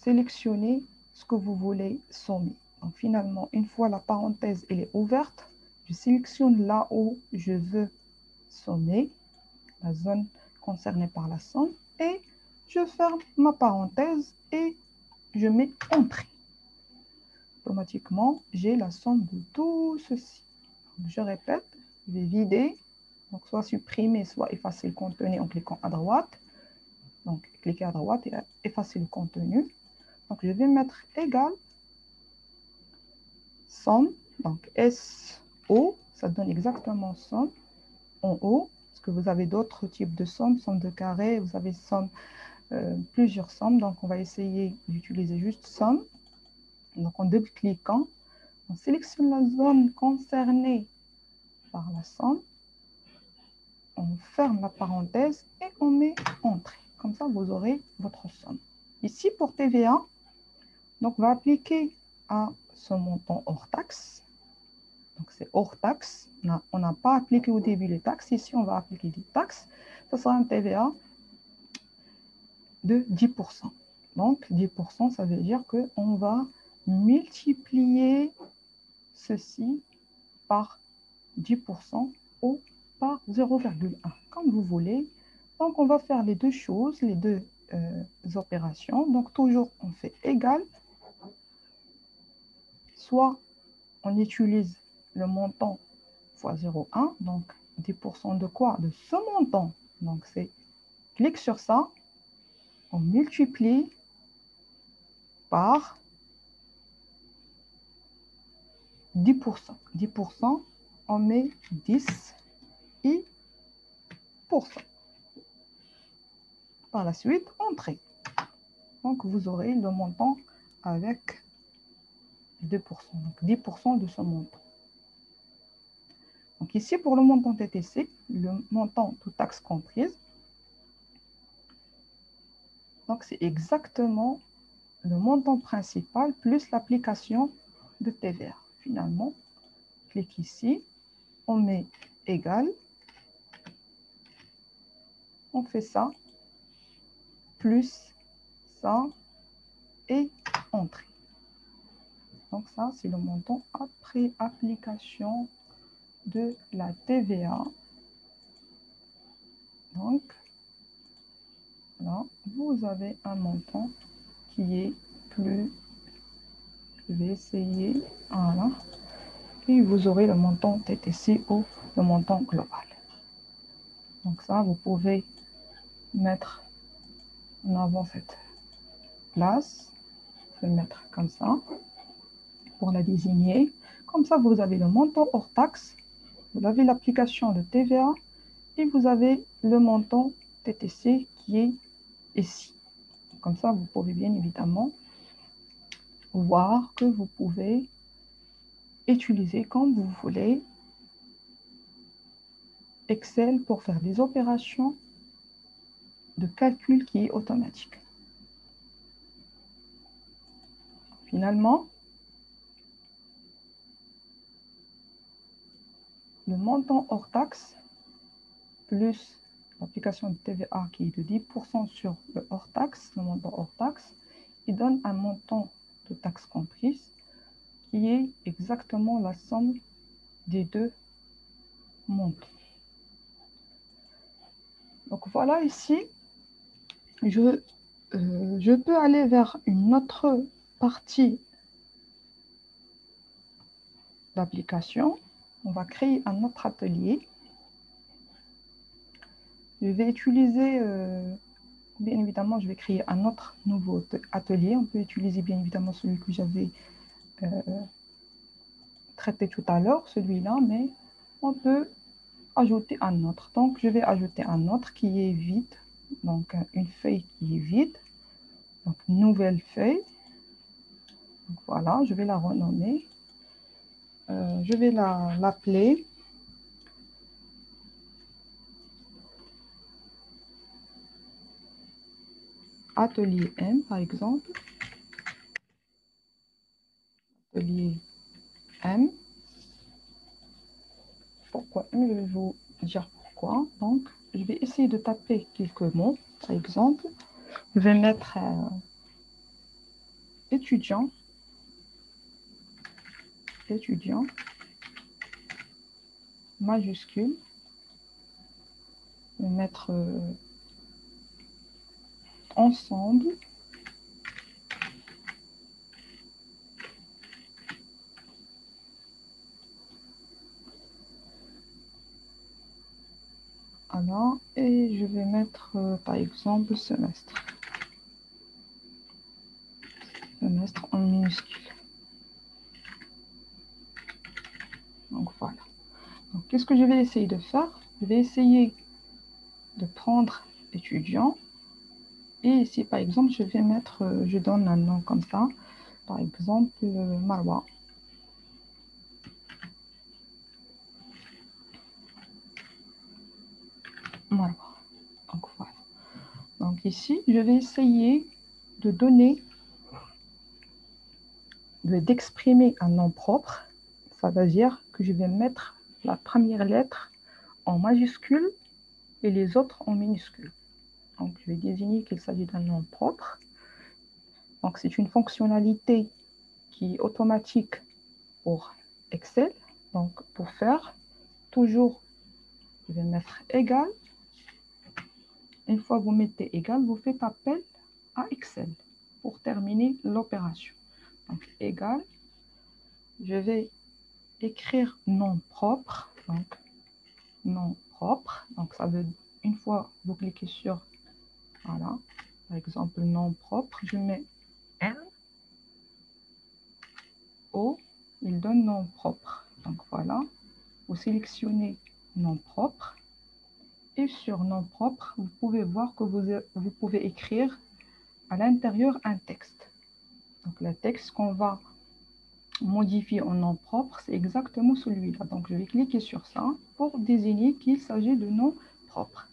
sélectionner ce que vous voulez sommer. Donc, finalement, une fois la parenthèse elle est ouverte, je sélectionne là où je veux sommer, la zone concernée par la somme, et je ferme ma parenthèse et je mets Entrée. Automatiquement, j'ai la somme de tout ceci. Donc, je répète, je vais vider, donc soit supprimer, soit effacer le contenu en cliquant à droite. Donc, cliquez à droite et effacer le contenu. Donc, je vais mettre égal somme, donc SO, ça donne exactement somme en haut, parce que vous avez d'autres types de sommes, somme de carré, vous avez somme, plusieurs sommes, donc on va essayer d'utiliser juste somme. Donc, en double-cliquant, on sélectionne la zone concernée par la somme, on ferme la parenthèse et on met Entrée. Comme ça, vous aurez votre somme. Ici, pour TVA, donc on va appliquer à ce montant hors taxe. Donc, c'est hors taxe. On n'a pas appliqué au début les taxes. Ici, on va appliquer des taxes. Ce sera un TVA de 10%. Donc, 10%, ça veut dire qu'on va multiplier ceci par 10% ou par 0,1, comme vous voulez. Donc, on va faire les deux choses, les deux opérations. Donc, toujours, on fait égal. Soit on utilise le montant fois 0,1, donc 10% de quoi? De ce montant. Donc, c'est clique sur ça, on multiplie par 10%. 10%, on met 10 et pour cent. Par la suite, Entrée. Donc, vous aurez le montant avec 2%. Donc, 10% de ce montant. Donc, ici, pour le montant TTC, le montant toute taxe comprise, donc c'est exactement le montant principal plus l'application de TVA. Finalement, clique ici, on met égal, on fait ça, plus ça, et Entrée. Donc ça, c'est le montant après application de la TVA. Donc, là, vous avez un montant qui est plus... Je vais essayer, voilà. Et vous aurez le montant TTC ou le montant global. Donc ça, vous pouvez mettre en avant cette place. Vous pouvez mettre comme ça pour la désigner. Comme ça, vous avez le montant hors taxe, vous avez l'application de TVA et vous avez le montant TTC qui est ici. Comme ça, vous pouvez bien évidemment voir que vous pouvez utiliser comme vous voulez Excel pour faire des opérations de calcul qui est automatique. Finalement, le montant hors taxe plus l'application de TVA qui est de 10% sur le hors taxe, le montant hors taxe, il donne un montant de taxes comprises qui est exactement la somme des deux montants. Donc voilà ici, je peux aller vers une autre partie d'application. On va créer un autre atelier. Je vais utiliser, bien évidemment, je vais créer un autre nouveau atelier. On peut utiliser bien évidemment celui que j'avais traité tout à l'heure, celui-là, mais on peut ajouter un autre. Donc, je vais ajouter un autre qui est vide. Donc, une feuille qui est vide. Donc, nouvelle feuille. Donc, voilà, je vais la renommer. Je vais l'appeler Atelier M, par exemple. Atelier M. Pourquoi M? Je vais vous dire pourquoi. Donc, je vais essayer de taper quelques mots. Par exemple, je vais mettre étudiant. étudiant majuscule. Je vais mettre ensemble. Voilà, et je vais mettre par exemple semestre. Semestre en minuscule. Donc voilà. Donc qu'est-ce que je vais essayer de faire? Je vais essayer de prendre étudiant. Et ici, par exemple, je vais mettre, je donne un nom comme ça. Par exemple, Marwa. Marwa. Donc voilà. Donc ici, je vais essayer de donner, d'exprimer un nom propre. Ça veut dire que je vais mettre la première lettre en majuscule et les autres en minuscule. Donc je vais désigner qu'il s'agit d'un nom propre. Donc c'est une fonctionnalité qui est automatique pour Excel. Donc pour faire, toujours, je vais mettre égal. Une fois que vous mettez égal, vous faites appel à Excel pour terminer l'opération. Donc égal, je vais écrire nom propre. Donc nom propre. Donc ça veut, une fois vous cliquez sur, voilà, par exemple nom propre, je mets N, O, il donne nom propre. Donc voilà, vous sélectionnez nom propre. Et sur nom propre, vous pouvez voir que vous pouvez écrire à l'intérieur un texte. Donc le texte qu'on va modifier en nom propre, c'est exactement celui-là. Donc je vais cliquer sur ça pour désigner qu'il s'agit de nom propre.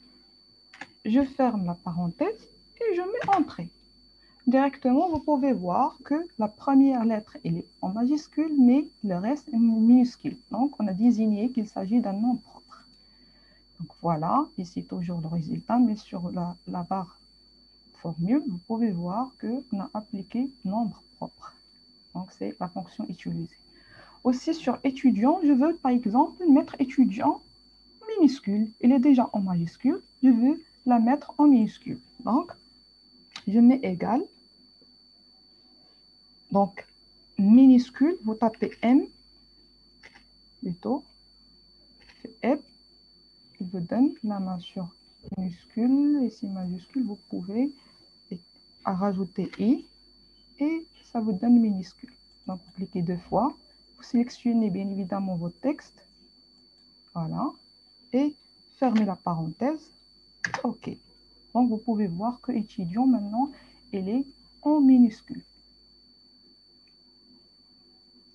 Je ferme la parenthèse et je mets entrée. Directement, vous pouvez voir que la première lettre elle est en majuscule, mais le reste est minuscule. Donc on a désigné qu'il s'agit d'un nom propre. Donc voilà, ici toujours le résultat, mais sur la barre formule, vous pouvez voir qu'on a appliqué nombre propre. Donc c'est la fonction utilisée. Aussi sur étudiant, je veux par exemple mettre étudiant minuscule. Il est déjà en majuscule, je veux la mettre en minuscule. Donc je mets égal. Donc minuscule, vous tapez M, plutôt, F, il vous donne la mention minuscule. Ici majuscule, vous pouvez rajouter I et ça vous donne minuscule. Donc vous cliquez deux fois, vous sélectionnez bien évidemment votre texte, voilà, et fermez la parenthèse. OK. Donc vous pouvez voir que étudiant maintenant, il est en minuscule.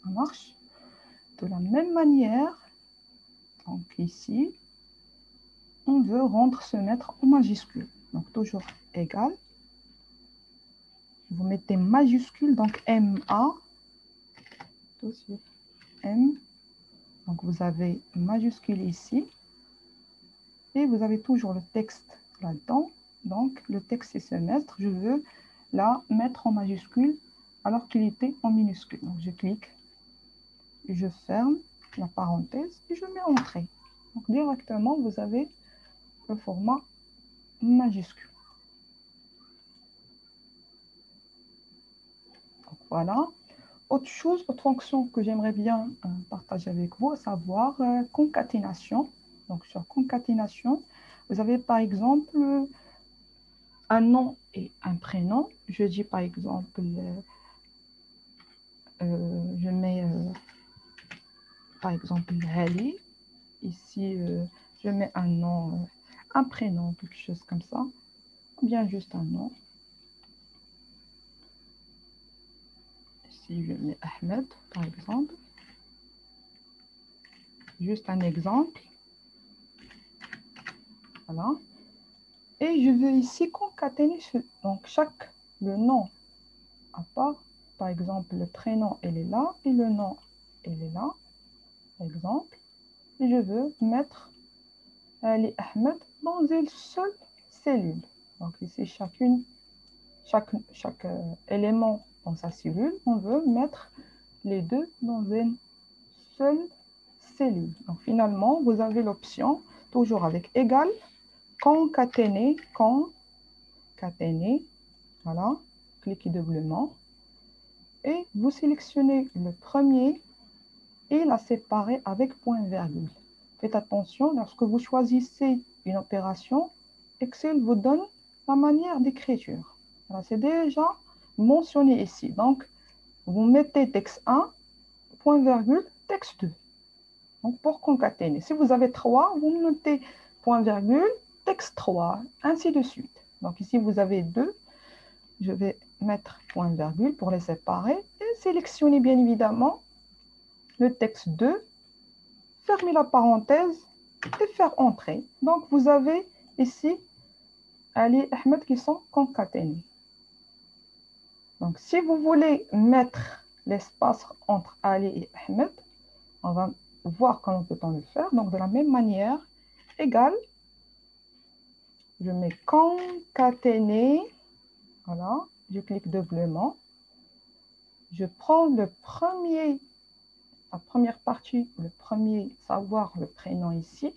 Ça marche. De la même manière, donc ici, on veut rendre ce maître en majuscule. Donc toujours égal. Vous mettez majuscule, donc MA. Tout de suite, M. Donc vous avez majuscule ici. Et vous avez toujours le texte là-dedans. Donc le texte c'est semestre. Je veux la mettre en majuscule alors qu'il était en minuscule. Donc je clique. Je ferme la parenthèse et je mets entrée. Donc directement, vous avez le format majuscule. Donc voilà. Autre chose, autre fonction que j'aimerais bien partager avec vous, à savoir concaténation. Donc sur concaténation, vous avez par exemple un nom et un prénom. Je dis par exemple, je mets par exemple Ali. Ici, je mets un nom, un prénom, quelque chose comme ça. Ou bien juste un nom. Ici, je mets Ahmed, par exemple. Juste un exemple. Voilà. Et je veux ici concaténer donc le nom à part. Par exemple, le prénom, il est là. Et le nom, il est là. Par exemple. Et je veux mettre Ali Ahmed dans une seule cellule. Donc ici, chaque élément dans sa cellule, on veut mettre les deux dans une seule cellule. Donc, finalement, vous avez l'option, toujours avec égal, concaténer, voilà, cliquez doublement, et vous sélectionnez le premier et la séparer avec point-virgule. Faites attention, lorsque vous choisissez une opération, Excel vous donne la manière d'écriture. Voilà, c'est déjà mentionné ici. Donc, vous mettez texte 1, point-virgule, texte 2. Donc, pour concaténer. Si vous avez 3, vous mettez point-virgule, texte 3, ainsi de suite. Donc, ici, vous avez 2. Je vais mettre point-virgule pour les séparer et sélectionner bien évidemment le texte 2, fermer la parenthèse et faire entrer. Donc, vous avez ici Ali et Ahmed qui sont concaténés. Donc, si vous voulez mettre l'espace entre Ali et Ahmed, on va voir comment peut-on le faire. Donc, de la même manière, égal, je mets concaténer, voilà, je clique doublement, je prends la première partie, le premier savoir, le prénom ici,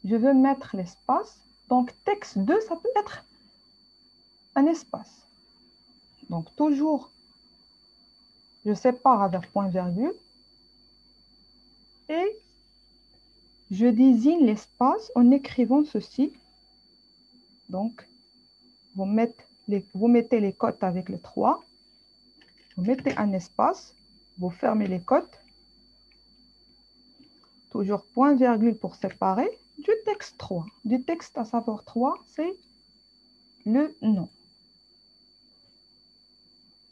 je veux mettre l'espace, donc texte 2, ça peut être un espace. Donc, toujours, je sépare avec point-virgule et je désigne l'espace en écrivant ceci. Donc, vous mettez les cotes avec le 3, vous mettez un espace, vous fermez les cotes, toujours point-virgule pour séparer du texte 3. Du texte à savoir 3, c'est le nom.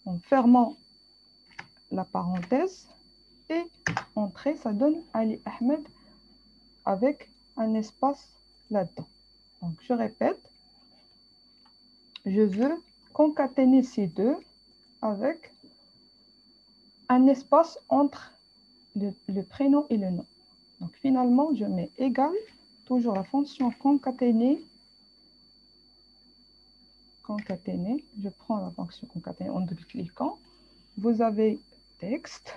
En fermant la parenthèse et entrer, ça donne Ali Ahmed avec un espace là-dedans. Donc, je répète, je veux concaténer ces deux avec un espace entre le prénom et le nom. Donc, finalement, je mets égal, toujours la fonction concaténer. Je prends la fonction concaténer en double-cliquant. Vous avez texte,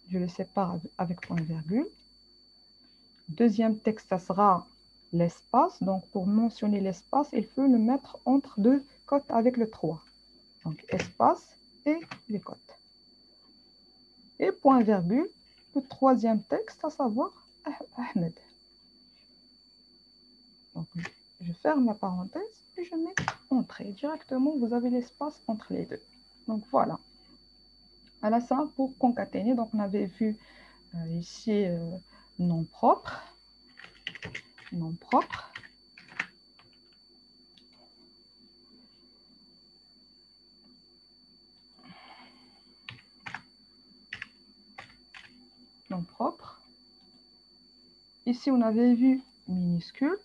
je le sépare avec point-virgule. Deuxième texte, ça sera l'espace. Donc, pour mentionner l'espace, il faut le mettre entre deux cotes avec le 3. Donc, espace et les cotes. Et point-virgule, le troisième texte, à savoir Ahmed. Donc, je ferme la parenthèse et je mets entrée. Directement, vous avez l'espace entre les deux. Donc, voilà. Voilà ça pour concaténer. Donc, on avait vu ici nom propre. Nom propre. Nom propre. Ici, on avait vu minuscule.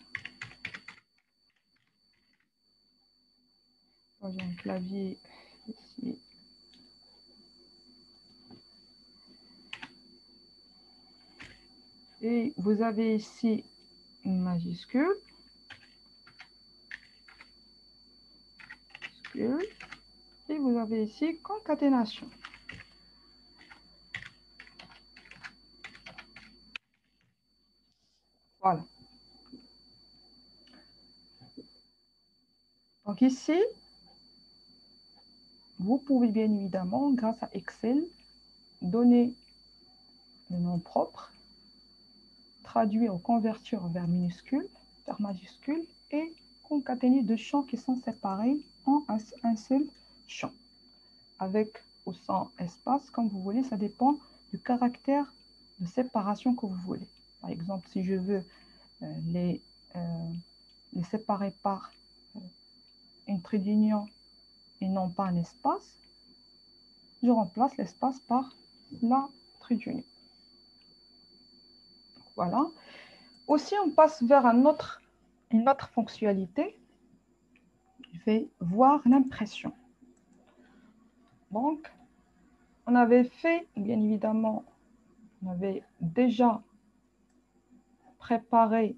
J'ai un clavier ici. Et vous avez ici une majuscule. Et vous avez ici concaténation. Voilà. Donc ici, vous pouvez bien évidemment, grâce à Excel, donner le nom propre, traduire ou convertir vers minuscule, vers majuscule et concaténer deux champs qui sont séparés en un seul champ. Avec ou sans espace, comme vous voulez, ça dépend du caractère de séparation que vous voulez. Par exemple, si je veux les séparer par une trait d'union et non pas un espace, je remplace l'espace par la trait d'union. Voilà. Aussi, on passe vers une autre fonctionnalité. Je vais voir l'impression. Donc, on avait fait, bien évidemment, on avait déjà préparé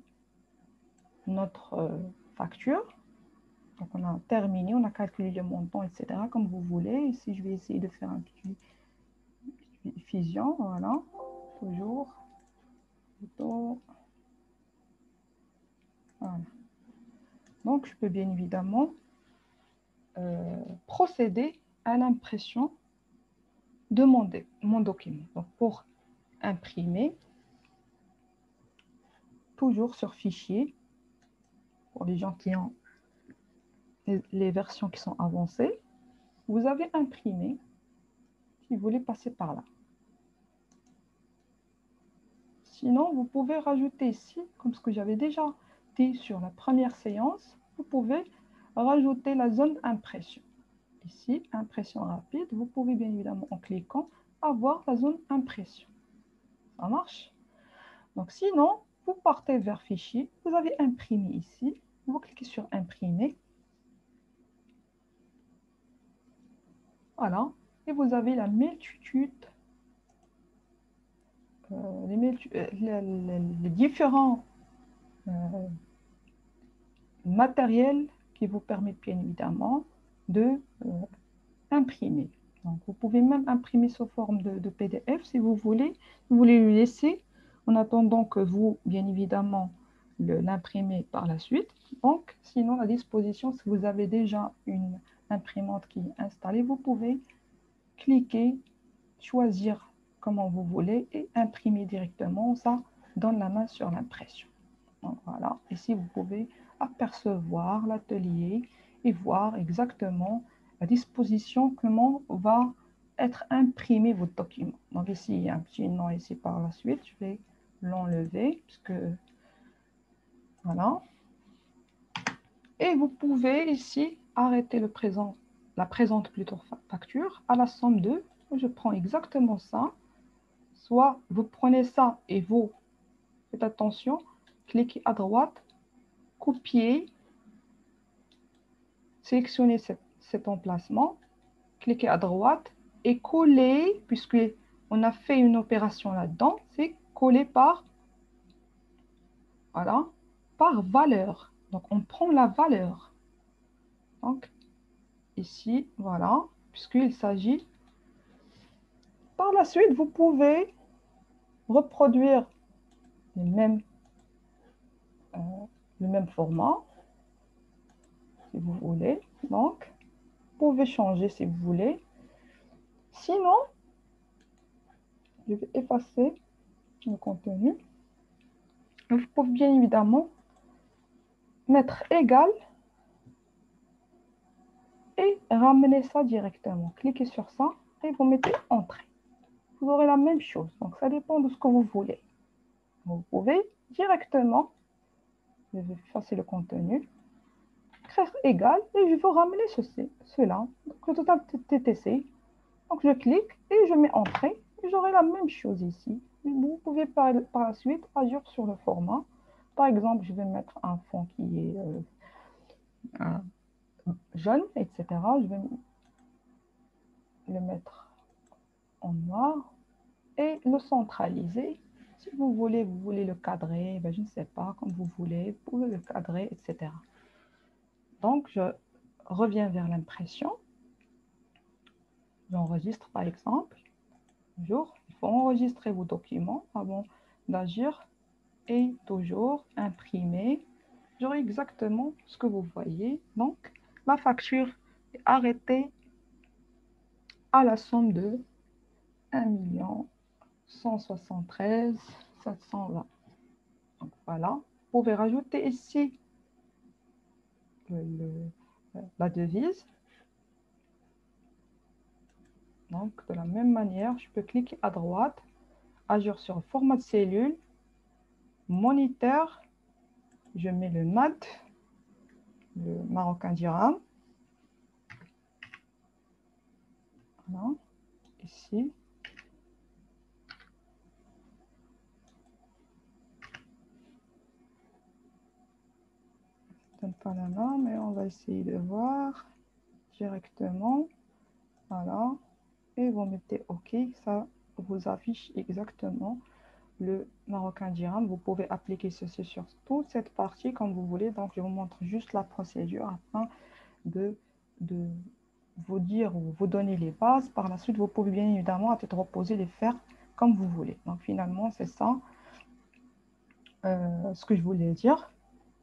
notre facture. Donc, on a terminé, on a calculé le montant, etc. comme vous voulez. Ici, je vais essayer de faire un petit fusion, voilà, toujours. Voilà. Donc, je peux bien évidemment procéder à l'impression de mon document. Donc, pour imprimer, toujours sur fichier, pour les gens qui ont les versions qui sont avancées, vous avez imprimé, si vous voulez passer par là. Sinon, vous pouvez rajouter ici, comme ce que j'avais déjà dit sur la première séance, vous pouvez rajouter la zone impression. Ici, impression rapide, vous pouvez bien évidemment, en cliquant, avoir la zone impression. Ça marche? Donc, sinon, vous partez vers fichier, vous avez imprimé ici, vous cliquez sur imprimer. Voilà, et vous avez la multitude, les différents matériels qui vous permettent bien évidemment de imprimer. Donc, vous pouvez même imprimer sous forme de PDF si vous voulez. Vous voulez le laisser en attendant que vous, bien évidemment, l'imprimez par la suite. Donc, sinon, la disposition, si vous avez déjà une imprimante qui est installée, vous pouvez cliquer, choisir comment vous voulez et imprimer directement. Ça donne la main sur l'impression. Donc, voilà. Ici, vous pouvez apercevoir l'atelier et voir exactement la disposition, comment va être imprimé votre document. Donc ici, il y a un petit nom ici par la suite. Je vais l'enlever puisque voilà. Et vous pouvez ici arrêter la présente plutôt facture à la somme de. Je prends exactement ça. Soit vous prenez ça et vous faites attention, cliquez à droite, copier. Sélectionnez cet emplacement, cliquez à droite et coller, puisqu'on a fait une opération là-dedans, c'est coller par, voilà, par valeur. Donc, on prend la valeur. Donc, ici, voilà, puisqu'il s'agit. Par la suite, vous pouvez reproduire le même format, si vous voulez. Donc, vous pouvez changer si vous voulez. Sinon, je vais effacer le contenu. Vous pouvez bien évidemment mettre égal et ramener ça directement. Cliquez sur ça et vous mettez entrée. Vous aurez la même chose. Donc, ça dépend de ce que vous voulez. Vous pouvez directement, je vais effacer le contenu, écrire égal et je veux ramener cela. Donc, le total TTC. Donc, je clique et je mets entrée et j'aurai la même chose ici. Vous pouvez par la suite agir sur le format. Par exemple, je vais mettre un fond qui est jaune, etc. Je vais le mettre en noir et le centraliser. Si vous voulez le cadrer, ben, je ne sais pas, comme vous voulez, vous pouvez le cadrer, etc. Donc, je reviens vers l'impression. J'enregistre par exemple. Toujours, il faut enregistrer vos documents avant d'agir et toujours imprimer. J'aurai exactement ce que vous voyez. Donc, la facture est arrêtée à la somme de 1 173 720. Donc, voilà. Vous pouvez rajouter ici la devise. Donc, de la même manière, je peux cliquer à droite, agir sur format de cellule, moniteur, je mets le MAD, le marocain dirham. Voilà, ici. Je ne donne pas la main, mais on va essayer de voir directement. Voilà. Et vous mettez OK, ça vous affiche exactement le marocain dirham. Vous pouvez appliquer ceci sur toute cette partie comme vous voulez. Donc, je vous montre juste la procédure afin de vous dire ou vous donner les bases. Par la suite, vous pouvez bien évidemment à tête reposée les faire comme vous voulez. Donc finalement, c'est ça ce que je voulais dire.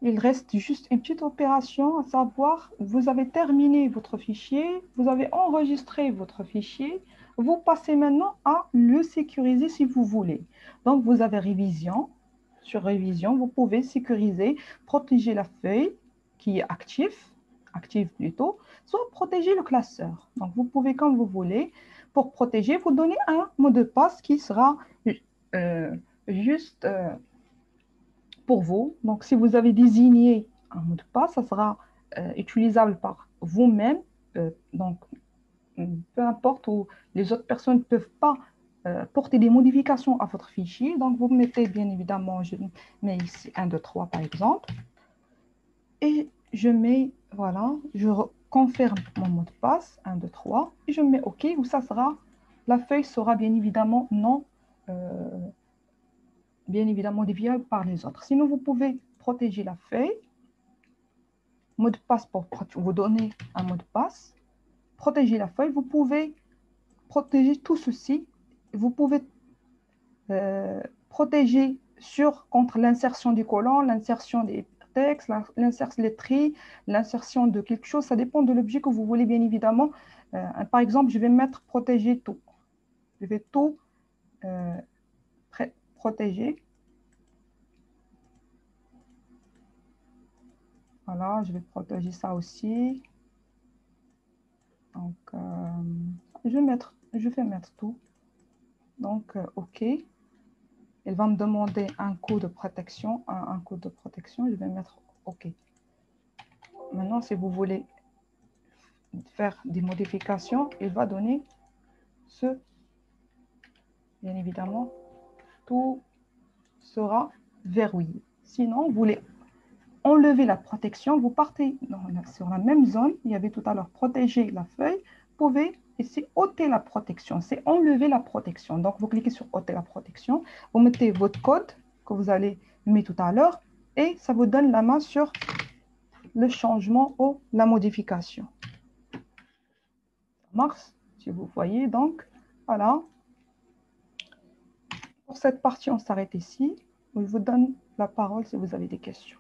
Il reste juste une petite opération, à savoir, vous avez terminé votre fichier, vous avez enregistré votre fichier, vous passez maintenant à le sécuriser si vous voulez. Donc, vous avez révision. Sur révision, vous pouvez sécuriser, protéger la feuille qui est active plutôt, soit protéger le classeur. Donc, vous pouvez, comme vous voulez, pour protéger, vous donner un mot de passe qui sera euh, juste pour vous. Donc, si vous avez désigné un mot de passe, ça sera utilisable par vous-même. Donc, peu importe où les autres personnes ne peuvent pas porter des modifications à votre fichier. Donc, vous mettez bien évidemment, je mets ici 1, 2, 3 par exemple. Et je mets, voilà, confirme mon mot de passe, 1, 2, 3. Et je mets OK, où ça sera, la feuille sera bien évidemment non bien évidemment déviable par les autres. Sinon, vous pouvez protéger la feuille. Mot de passe pour vous donner un mot de passe. Protéger la feuille. Vous pouvez protéger tout ceci. Vous pouvez protéger contre l'insertion du colon, l'insertion des textes, l'insertion des tris, l'insertion de quelque chose. Ça dépend de l'objet que vous voulez, bien évidemment. Par exemple, je vais mettre protéger tout. Je vais tout protéger. Voilà, je vais protéger ça aussi. Donc, je vais mettre tout. Donc, OK. Elle va me demander un code de protection. Un code de protection, je vais mettre OK. Maintenant, si vous voulez faire des modifications, il va donner ce. Bien évidemment, tout sera verrouillé. Sinon, vous voulez enlever la protection, vous partez sur la même zone. Il y avait tout à l'heure protéger la feuille. Vous pouvez ici ôter la protection. C'est enlever la protection. Donc, vous cliquez sur ôter la protection. Vous mettez votre code que vous allez mettre tout à l'heure et ça vous donne la main sur le changement ou la modification. Ça marche, si vous voyez. Donc, voilà. Pour cette partie, on s'arrête ici. Je vous donne la parole si vous avez des questions.